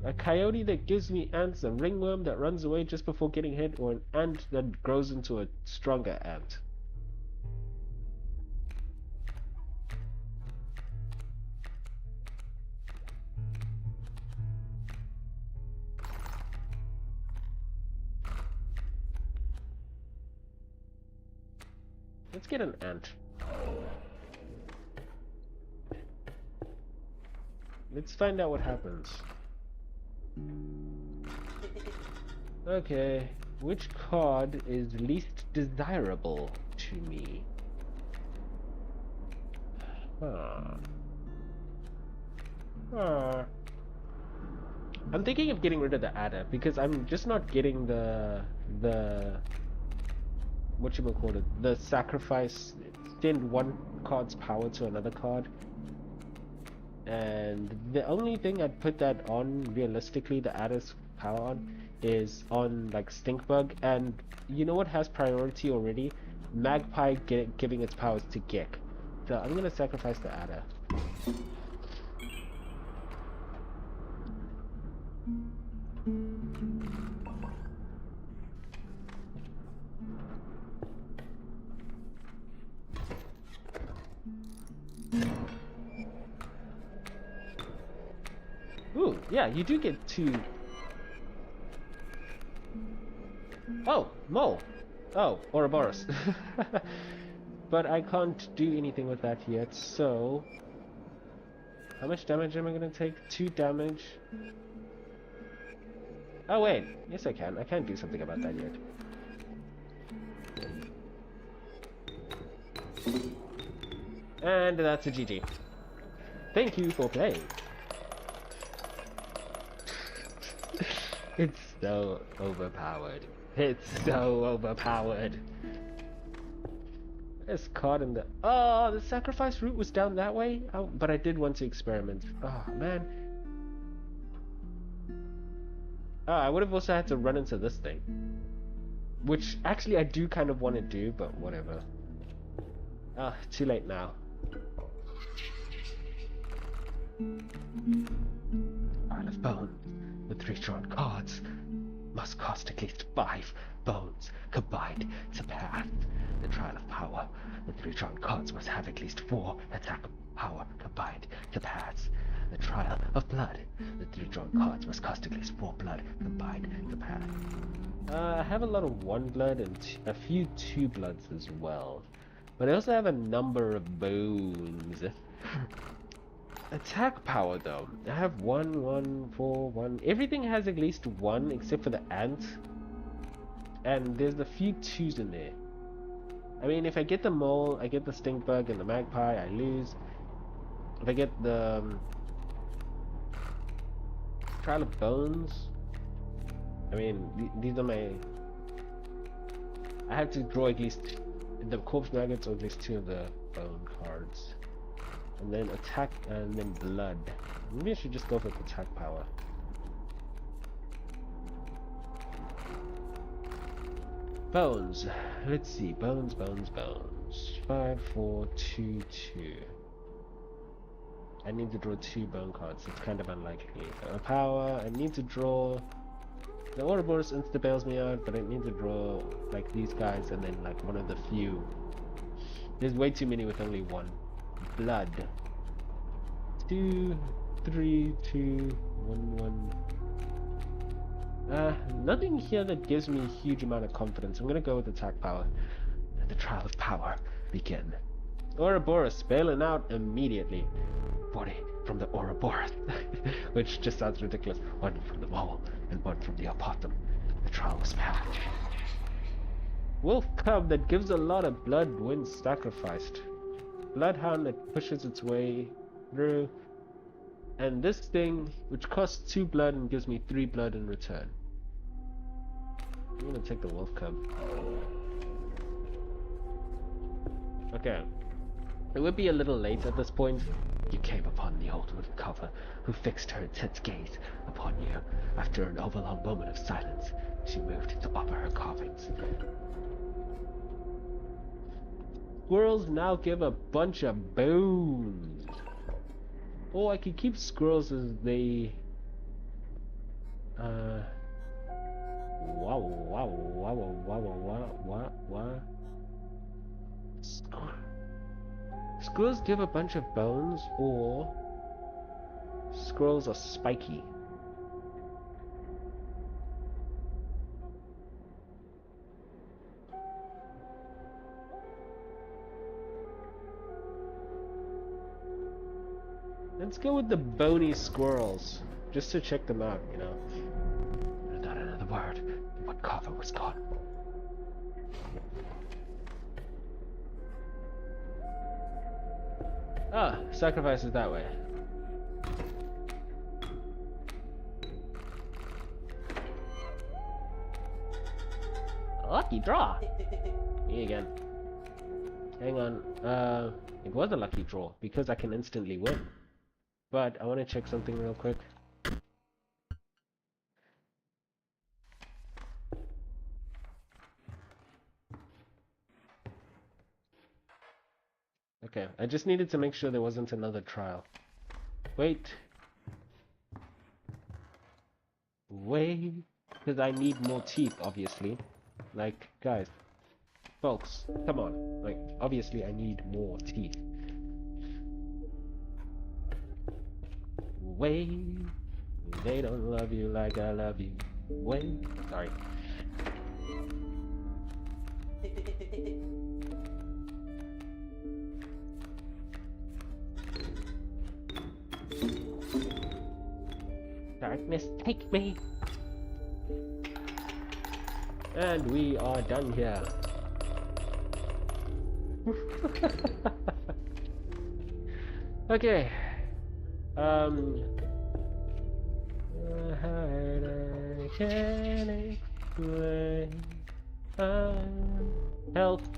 A coyote that gives me ants, a ringworm that runs away just before getting hit, or an ant that grows into a stronger ant. Let's get an ant. Let's find out what happens. Okay, which card is least desirable to me? I'm thinking of getting rid of the adder because I'm just not getting the whatchamacallit, the sacrifice, send one card's power to another card. And the only thing I'd put that on, realistically, the adder's power on, is on like Stinkbug, and you know what has priority already? Magpie giving its powers to Gek. So I'm gonna sacrifice the adder. Ooh, yeah, you do get 2. Oh, mole. Oh, Ouroboros. But I can't do anything with that yet, so... How much damage am I gonna take? 2 damage. Oh wait, yes I can. I can do something about that yet. And that's a GG. Thank you for playing. It's so overpowered. It's so overpowered. It's caught in the... Oh, the sacrifice route was down that way? Oh, but I did want to experiment. Oh, man. Oh, I would have also had to run into this thing. Which, actually, I do kind of want to do, but whatever. Ah, too late now. Pile of bone. The 3 drawn cards must cost at least 5 bones combined to pass the trial of power. The 3 drawn cards must have at least 4 attack power combined to pass the trial of blood. The 3 drawn cards must cost at least 4 blood combined to pass. I have a lot of 1 blood and a few 2 bloods as well. But I also have a number of bones. Attack power though. I have 1, 1, 4, 1. Everything has at least 1 except for the ant. And there's a few 2s in there. I mean, if I get the mole, I get the stink bug and the magpie, I lose. If I get the trial of bones, I mean, these are my... I have to draw at least the corpse maggots or at least 2 of the bone cards. And then attack, and then blood. Maybe I should just go for attack power. Bones. Let's see. Bones, bones, bones. 5, 4, 2, 2. I need to draw 2 bone cards. It's kind of unlikely. Power. I need to draw... The Ouroboros insta bails me out, but I need to draw like these guys and then like one of the few. There's way too many with only 1. Blood. 2, 3, 2, 1, 1. Nothing here that gives me a huge amount of confidence. I'm gonna go with attack power. Let the trial of power begin. Ouroboros bailing out immediately. 40 from the Ouroboros, which just sounds ridiculous. 1 from the mole and 1 from the opossum. The trial was passed. Wolf cub that gives a lot of blood wins sacrificed. Bloodhound that pushes its way through. And this thing, which costs 2 blood and gives me 3 blood in return. I'm gonna take the wolf cub. Okay. It would be a little late at this point. You came upon the old wooden cover, who fixed her intense gaze upon you. After an overlong moment of silence, she moved to offer her carvings. Squirrels now give a bunch of bones. Or I could keep squirrels as they... Wow. Squirrels give a bunch of bones, or squirrels are spiky. Let's go with the bony squirrels, just to check them out, you know. Not another word. What cover was gone? Ah, sacrifice is that way. Lucky draw! Me again. Hang on. It was a lucky draw, because I can instantly win. But I want to check something real quick. Okay, I just needed to make sure there wasn't another trial. Wait, because I need more teeth, obviously. Like, guys, folks, come on. Like, obviously I need more teeth. Wait, they don't love you like I love you. Wait, sorry. Darkness, take me! And we are done here. Okay. I can't explain. Health,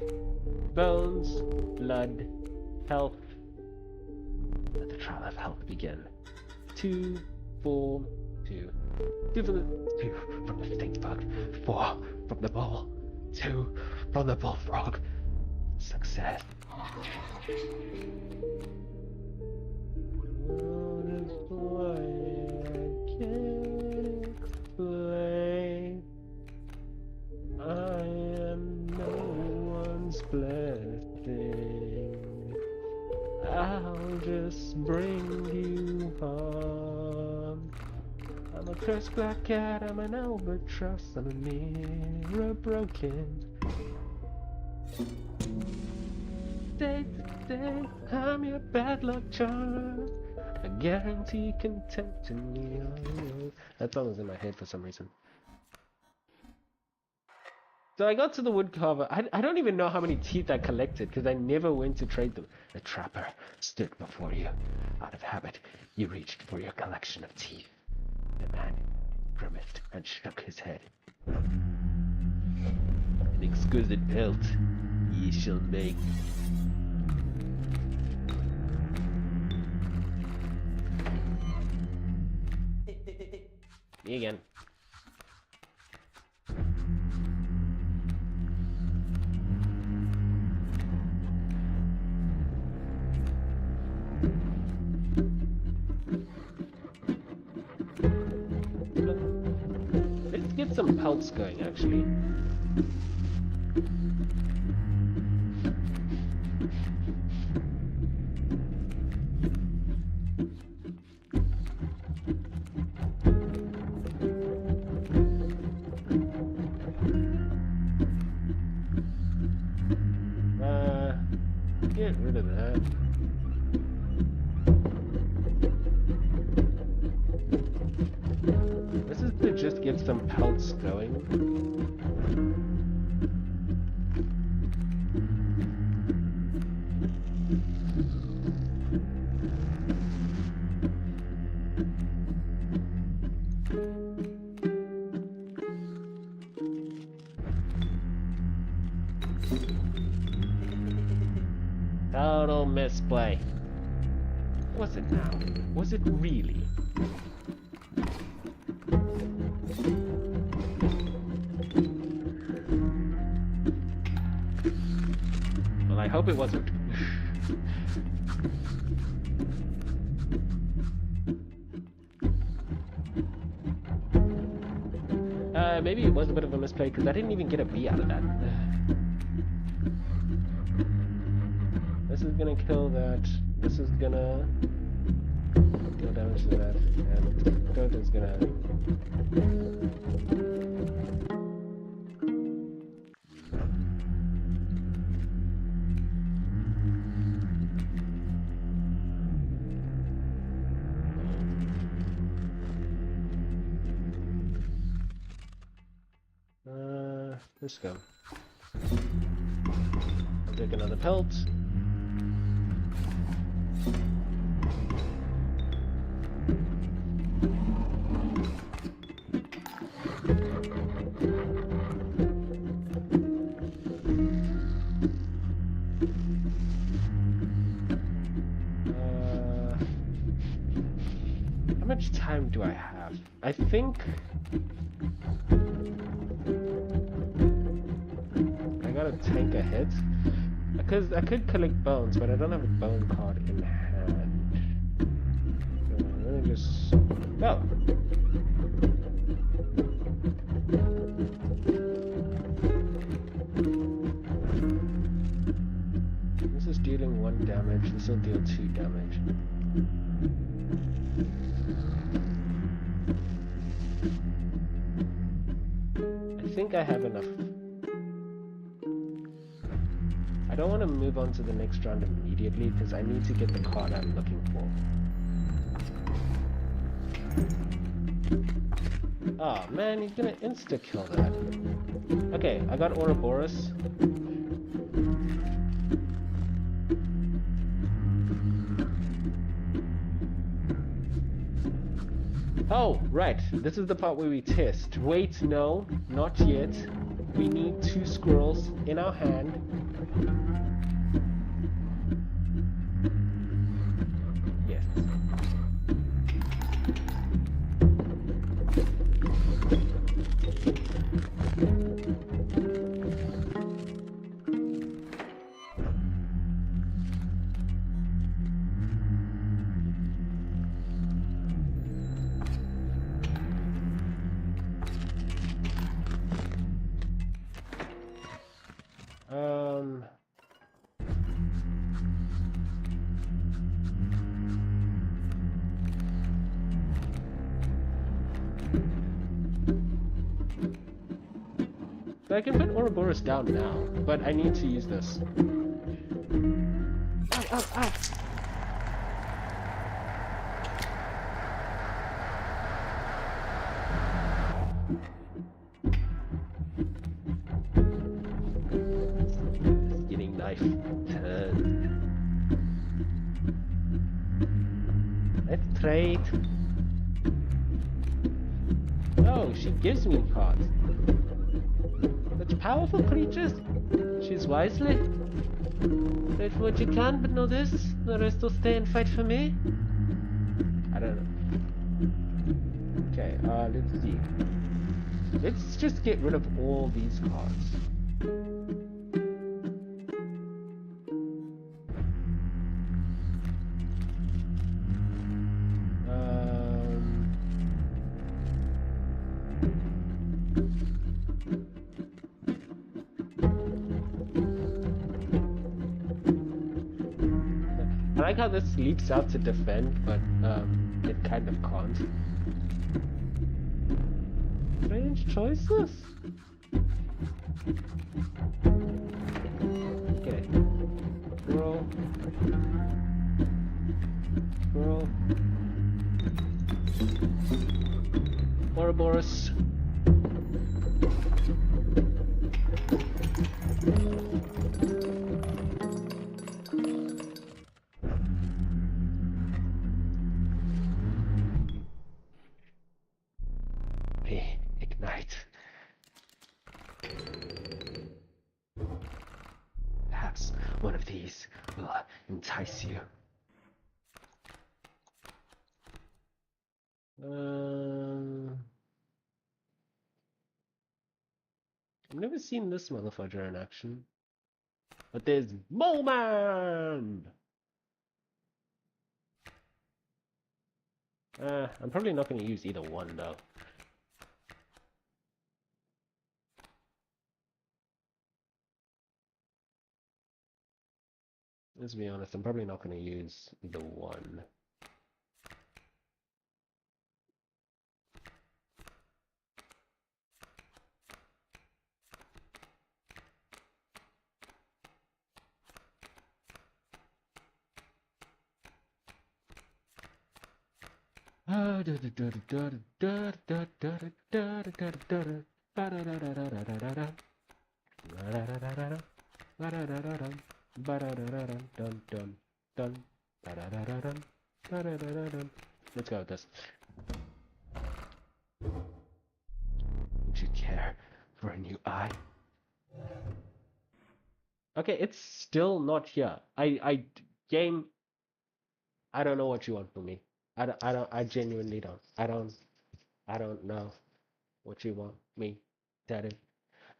bones, blood, health. Let the trial of health begin. 2, 4, 2. 2 from the 2 from the stink bug. 4 from the mole. 2 from the bullfrog. Success. I can't explain. I'm a cursed black cat, I'm an albatross, I'm a mirror broken. Day to day, I'm your bad luck charm. I guarantee contempt in me. That song was in my head for some reason. So I got to the woodcarver. I don't even know how many teeth I collected because I never went to trade them. The trapper stood before you. Out of habit, you reached for your collection of teeth. The man grimaced and shook his head. An exquisite pelt ye shall make. Me again. Let's get some pelts going, actually. Get rid of that. This is to just get some pelts going. Total misplay. Was it now? Was it really? Well, I hope it wasn't. Maybe it was a bit of a misplay because I didn't even get a B out of that. This is gonna kill that. This is gonna deal damage to that. And goat is gonna. Let's go. Take another pelt. How much time do I have? I think I got a tank ahead. Because I could collect bones, but I don't have a bone card in hand. So let me just. Oh! This is dealing 1 damage, this will deal 2 damage. I think I have enough. I don't want to move on to the next round immediately because I need to get the card I'm looking for. Oh man, he's gonna insta-kill that. Okay, I got Ouroboros. Oh, right. This is the part where we test. Wait, no, not yet. We need 2 squirrels in our hand. Yes. So I can put Ouroboros down now, but I need to use this. Ow, ow, ow! Getting knife turned. Let's trade. Oh, she gives me cards. Such powerful creatures. Choose wisely. Fight for what you can, but know this. The rest will stay and fight for me. I don't know. Okay, let's see. Let's just get rid of all these cards. I like how this leaps out to defend, but it kind of can't. Strange choices. Okay. Roll. Roll. Ouroboros. Ignite. Perhaps one of these will entice you. I've never seen this motherfucker in action. But there's Mole Man! I'm probably not going to use either one though. Let's be honest, I'm probably not going to use either one. Let's go with this. Would you care for a new eye? Okay, it's still not here. Game, I don't know what you want from me. I genuinely don't. I don't know what you want me to do.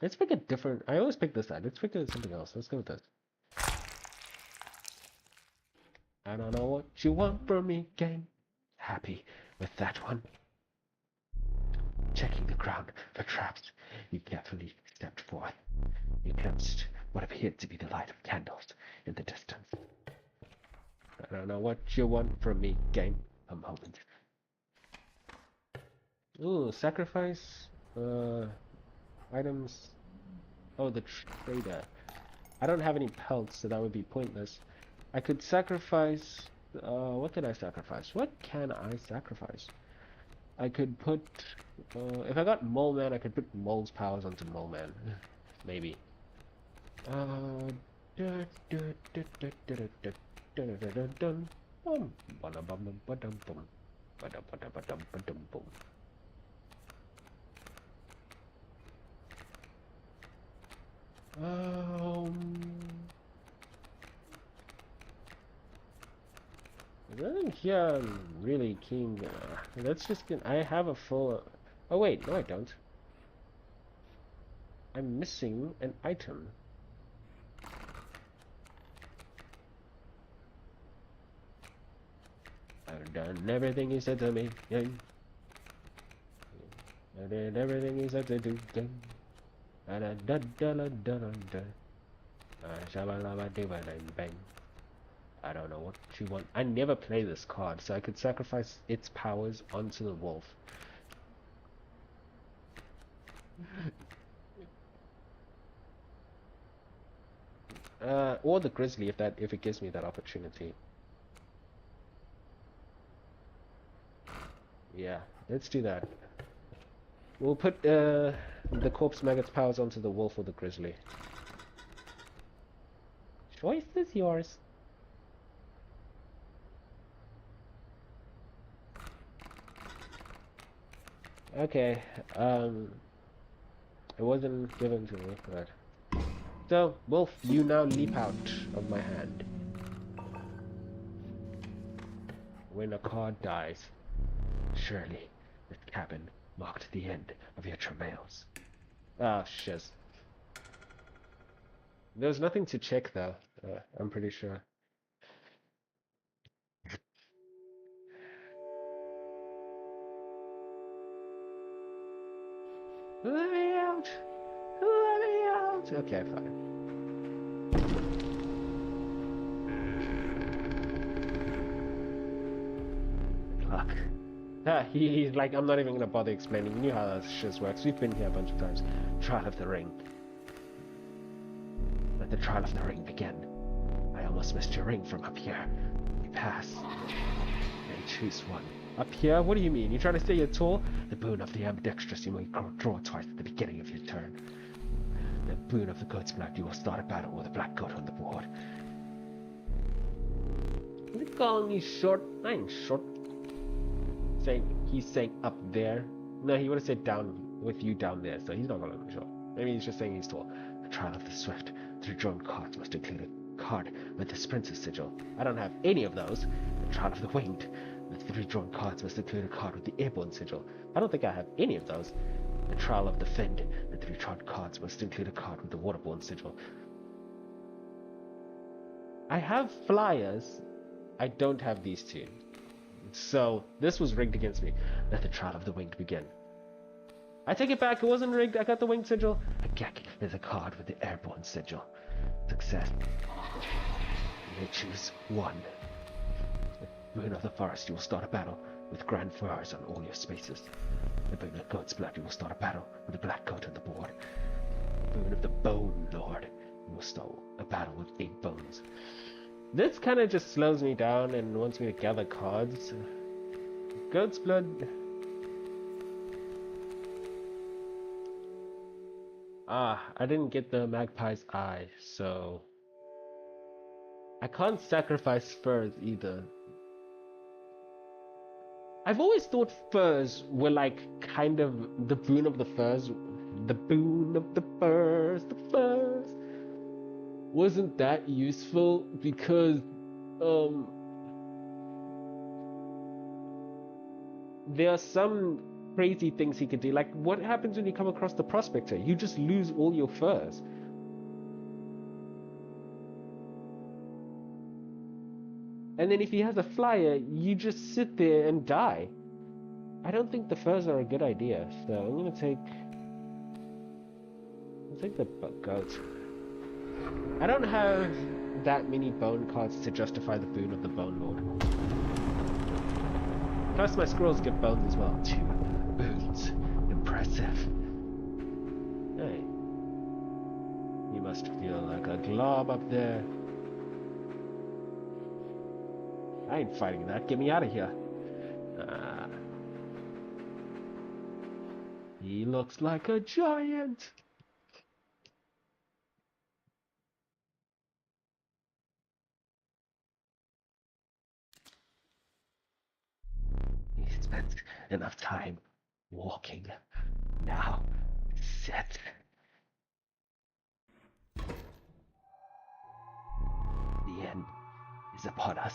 Let's pick a different, I always pick this side. Let's pick something else. Let's go with this. I don't know what you want from me, game. Happy with that one. Checking the ground for traps, you carefully stepped forth. You glimpsed what appeared to be the light of candles in the distance. I don't know what you want from me, game. A moment. Ooh, sacrifice. Items. Oh, the trader. I don't have any pelts, so that would be pointless. I could sacrifice. What did I sacrifice? What can I sacrifice? I could put. If I got Mole Man, I could put Mole's powers onto Mole Man. Maybe. I think here I'm really keen. Let's just get. I have a full. Oh wait, no, I don't. I'm missing an item. I've done everything you said to me. I did everything you said to do. I don't know what you want. I never play this card, so I could sacrifice its powers onto the wolf. Or the grizzly if it gives me that opportunity. Yeah, let's do that. We'll put the corpse maggot's powers onto the wolf or the grizzly. Choice is yours. Okay, it wasn't given to me, but... So, wolf, you now leap out of my hand. When a card dies. Surely, this cabin marked the end of your travails. Ah, shiz. There's nothing to check, though. I'm pretty sure. Let me out! Let me out! Okay, fine. Good luck. He's like, I'm not even gonna bother explaining. You knew how that shiz works. We've been here a bunch of times. Trial of the ring. Let the trial of the ring begin. I almost missed your ring from up here. We pass. May choose one. Up here? What do you mean? You trying to say you're tall? The boon of the ambidextrous you may draw twice at the beginning of your turn. The boon of the goat's blood you will start a battle with a black goat on the board. Is he calling me short? I ain't short. He's saying up there. No, he would have said down with you down there, so he's not calling me short. Maybe he's just saying he's tall. The trial of the swift. 3 drawn cards must include a card with the sprinter's sigil. I don't have any of those. The trial of the winged. The 3 drawn cards must include a card with the airborne sigil. I don't think I have any of those. The trial of the finned. The 3 drawn cards must include a card with the waterborne sigil. I have flyers. I don't have these two. So, this was rigged against me. Let the trial of the winged begin. I take it back, it wasn't rigged, I got the winged sigil. A Gek is a card with the airborne sigil. Success. You may choose one. The boon of the forest, you will start a battle with grand firs on all your spaces. The boon of goat's blood, you will start a battle with a black goat on the board. The boon of the bone lord, you will start a battle with 8 bones. This kind of just slows me down and wants me to gather cards. Goat's blood. Ah, I didn't get the magpie's eye, so I can't sacrifice furs either. I've always thought furs were like kind of the boon of the furs. The boon of the furs, the furs. Wasn't that useful because there are some crazy things he could do. Like, what happens when you come across the prospector? You just lose all your furs. And then if he has a flyer, you just sit there and die. I don't think the furs are a good idea, so I'm gonna take the goat. I don't have that many bone cards to justify the boon of the Bone Lord. Plus my squirrels get bones as well. 2 boons. Impressive. Hey. You must feel like a glob up there. I ain't fighting that. Get me out of here. He looks like a giant. He spent enough time walking. Now, sit. The end is upon us.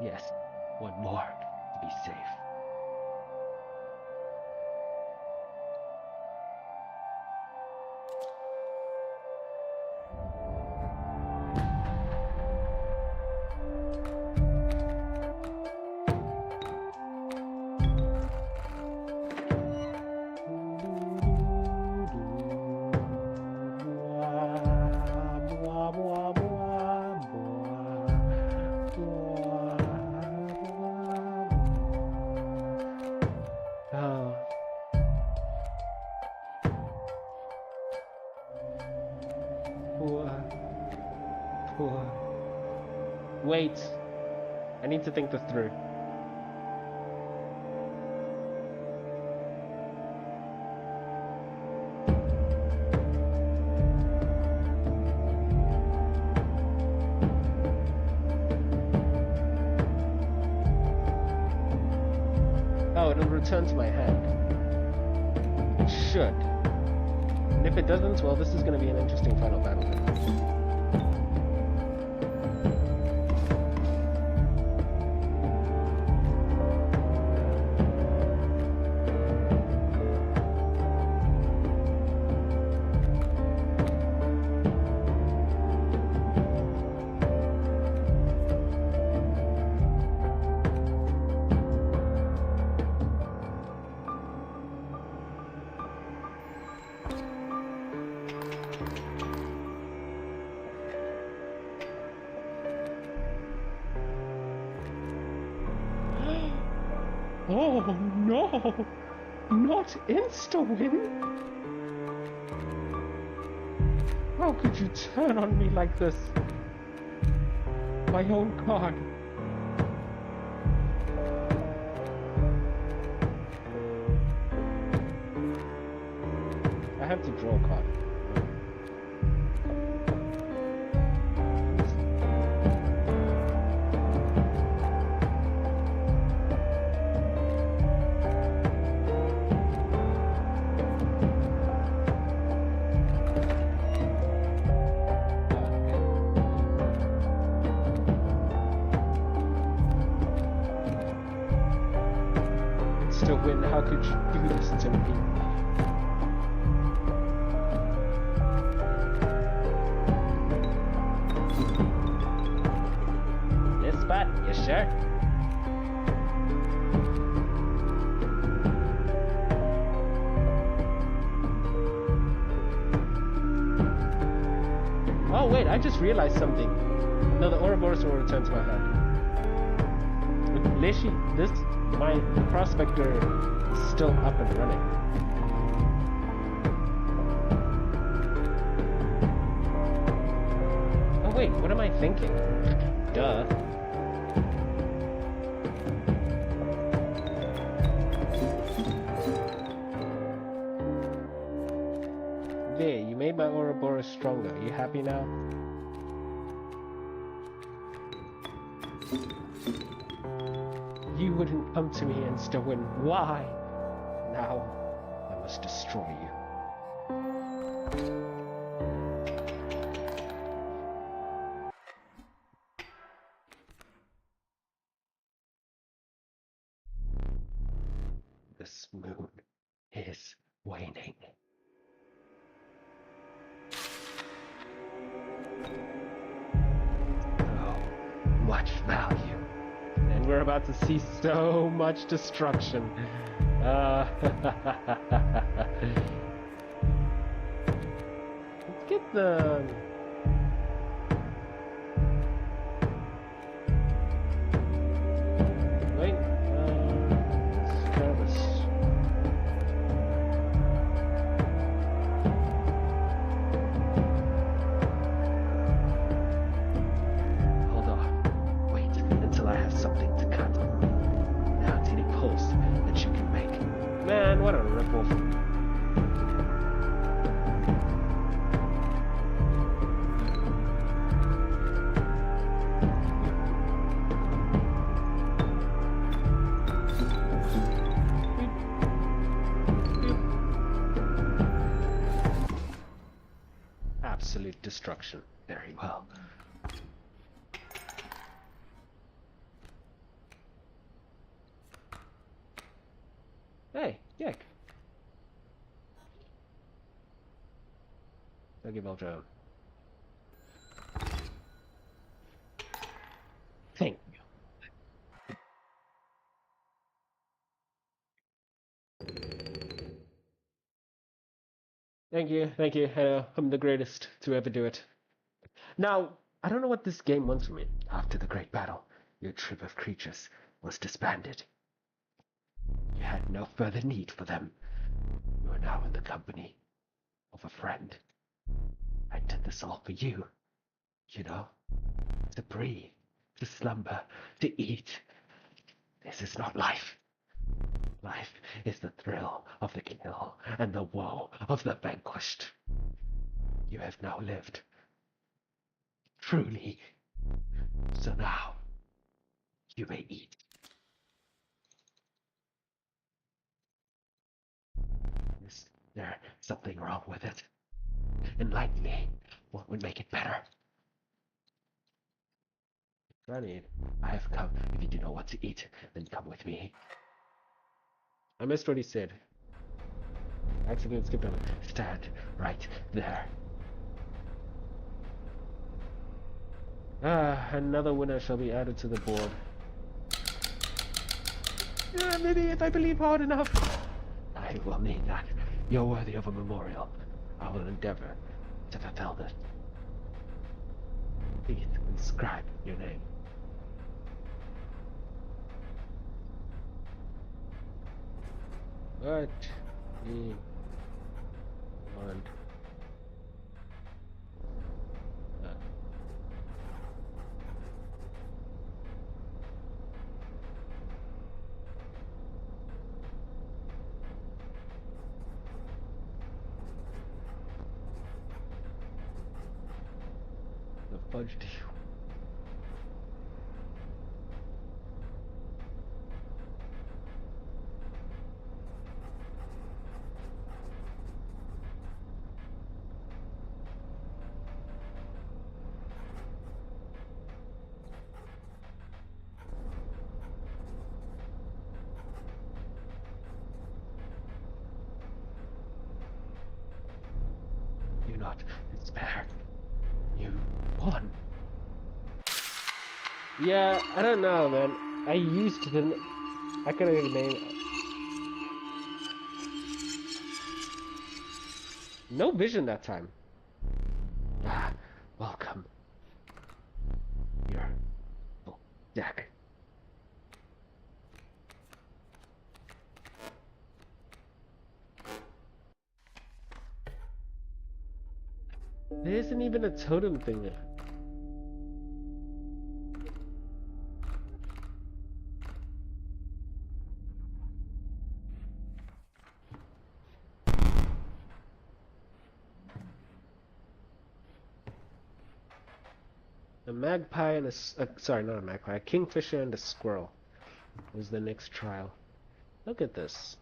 Yes, one more to be safe. Wait. I need to think this through. Oh, it'll return to my hand. It should. And if it doesn't, well, this is going to be an interesting final battle then. Oh no! Not insta-win? How could you turn on me like this? My own card. I have to draw a card. Win, how could you do this to me? This spot, you sure? Oh wait, I just realized something. No, the Ouroboros will return to my hand. Leshi, my prospector is still up and running. Oh wait, what am I thinking? Duh. There, you made my Ouroboros stronger. Are you happy now? You wouldn't come to me and still win. Why? Now, I must destroy you. This moon is waning. So much value. And we're about to see so much destruction. Let's get the... Wait, let's try this. Hold on. Wait until I have something to cut. Now it's any pulse that you can make. Man, what a ripoff. Absolute destruction. Very well. Hey, Dick. Thank you, Beltran. Thank you. Thank you. I'm the greatest to ever do it. Now, I don't know what this game wants from me. After the great battle, your troop of creatures was disbanded. You had no further need for them. You are now in the company of a friend. I did this all for you, you know? to breathe, to slumber, to eat. This is not life. Life is the thrill of the kill and the woe of the vanquished. You have now lived. Truly. So now, you may eat. Is there something wrong with it? Enlighten me. What would make it better? Granny, I have come. If you do not want to eat, then come with me. I missed what he said. I accidentally skipped over. Stand right there. Another winner shall be added to the board. Maybe if I believe hard enough. I will need that. You're worthy of a memorial. I will endeavor to fulfill this. Please inscribe your name. What do you want? The fudge do you? Do not despair. You won. Yeah, I don't know, man. I used the... I couldn't even name... No vision that time. Ah, welcome. Your full deck. There isn't even a totem thing there. A magpie and a... sorry, not a magpie. A kingfisher and a squirrel was the next trial. Look at this.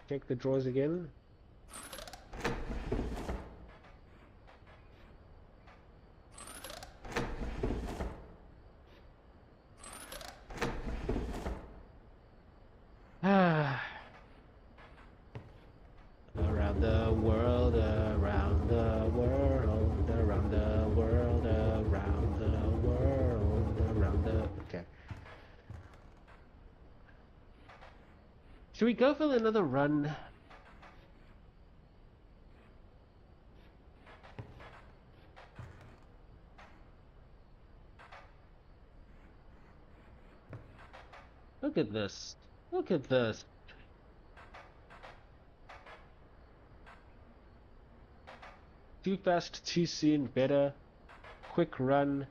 Check the drawers again. Around the world, around the world, around the world, around the world, around the... Okay. Should we go for another run? Look at this. Look at this. Too fast, too soon, better. Quick run.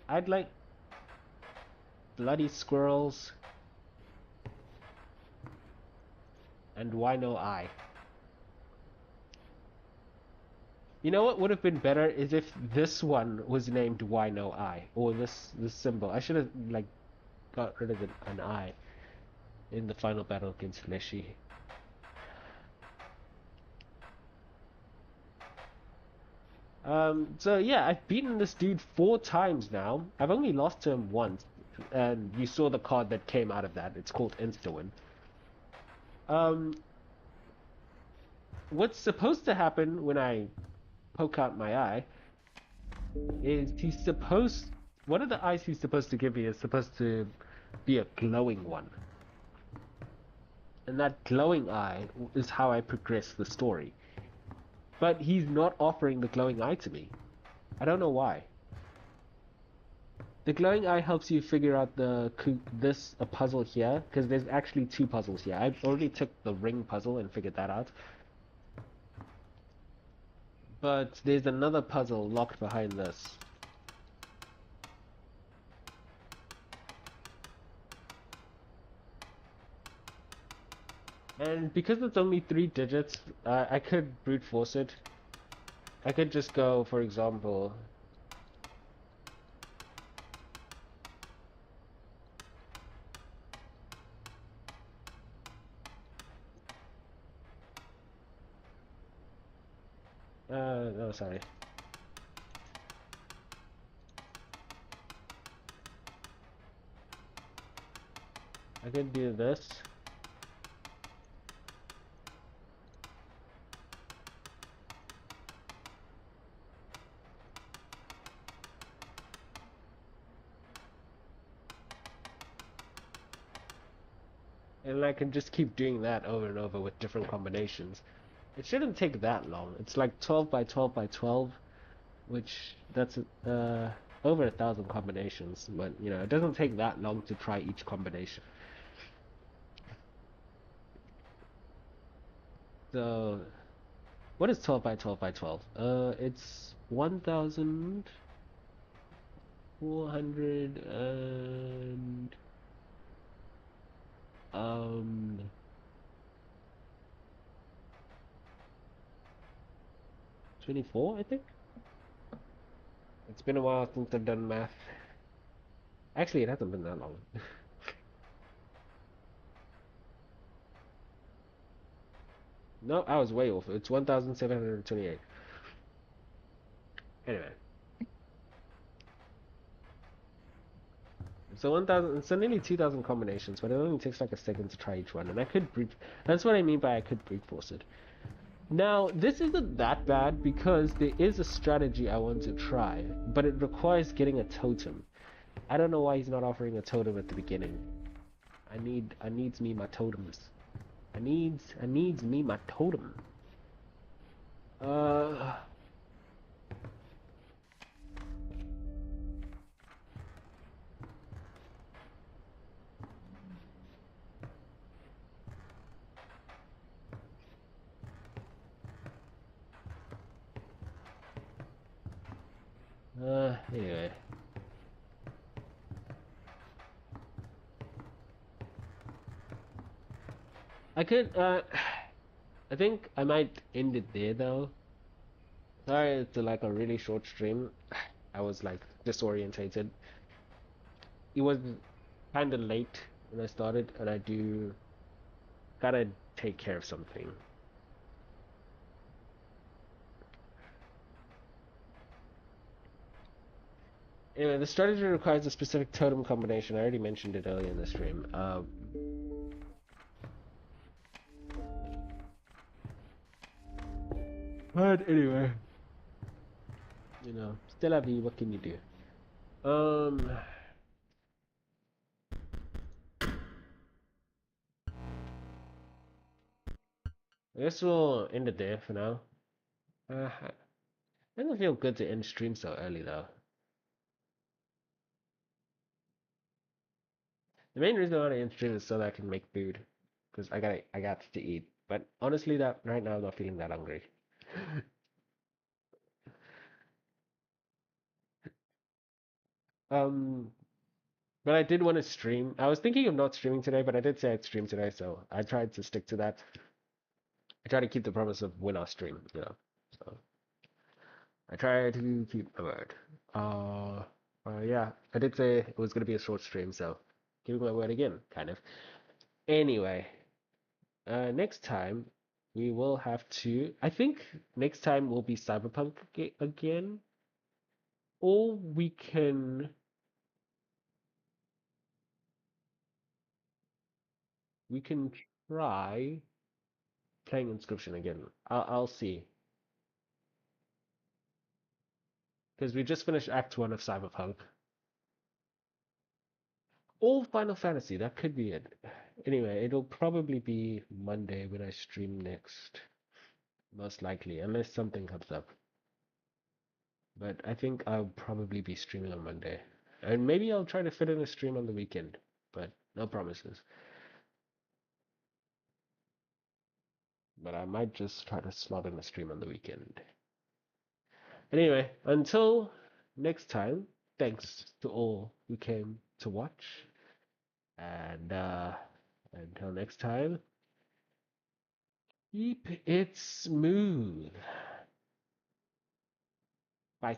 I'd like bloody squirrels. And why no I? You know what would have been better is if this one was named Why No I, or this symbol. I should have like got rid of an I in the final battle against Leshy. So yeah, I've beaten this dude 4 times now. I've only lost to him once, and you saw the card that came out of that. It's called Insta-Win. What's supposed to happen when I poke out my eye is one of the eyes he's supposed to give me is supposed to be a glowing one. And that glowing eye is how I progress the story. But he's not offering the glowing eye to me. I don't know why. The glowing eye helps you figure out this a puzzle here, because there's actually two puzzles here. I already took the ring puzzle and figured that out. But there's another puzzle locked behind this. And because it's only 3 digits, I could brute force it. I could just go, for example, no, sorry. I could do this. And I can just keep doing that over and over with different combinations. It shouldn't take that long. It's like 12 by 12 by 12, which that's over 1,000 combinations. But you know, it doesn't take that long to try each combination. So, what is 12 by 12 by 12? It's 1,400 and 24, I think. It's been a while since I've done math. Actually, it hasn't been that long. No, I was way off. It's 1,728. Anyway, so 1,000, so nearly 2,000 combinations, but it only takes like a second to try each one, and I could brute. That's what I mean by I could brute force it. Now, this isn't that bad because there is a strategy I want to try, but it requires getting a totem. I don't know why he's not offering a totem at the beginning. I needs me my totems. I needs me my totem. Uh, anyway. I could, I think I might end it there though. Sorry, it's like a really short stream. I was like disorientated. It was kind of late when I started, and I do gotta take care of something. Anyway, the strategy requires a specific totem combination. I already mentioned it earlier in the stream. But anyway, you know, still have what can you do? I guess we'll end it there for now. It doesn't feel good to end stream so early though. The main reason I want to end stream is so that I can make food, because I got to eat. But honestly, that right now I'm not feeling that hungry. Um, but I did want to stream. I was thinking of not streaming today, but I did say I'd stream today, so I tried to stick to that. I try to keep the promise of when I stream, you know. So I try to keep my word. Yeah, I did say it was gonna be a short stream, so keeping my word again, kind of. Anyway, next time we will have to. I think next time will be Cyberpunk again, or we can try playing Inscryption again. I'll see. Because we just finished Act 1 of Cyberpunk. Or Final Fantasy, that could be it. Anyway, it'll probably be Monday when I stream next. Most likely, unless something comes up. But I think I'll probably be streaming on Monday. And maybe I'll try to fit in a stream on the weekend, but no promises. But I might just try to slot in a stream on the weekend. Anyway, until next time, thanks to all who came to watch. And until next time, keep it smooth. Bye.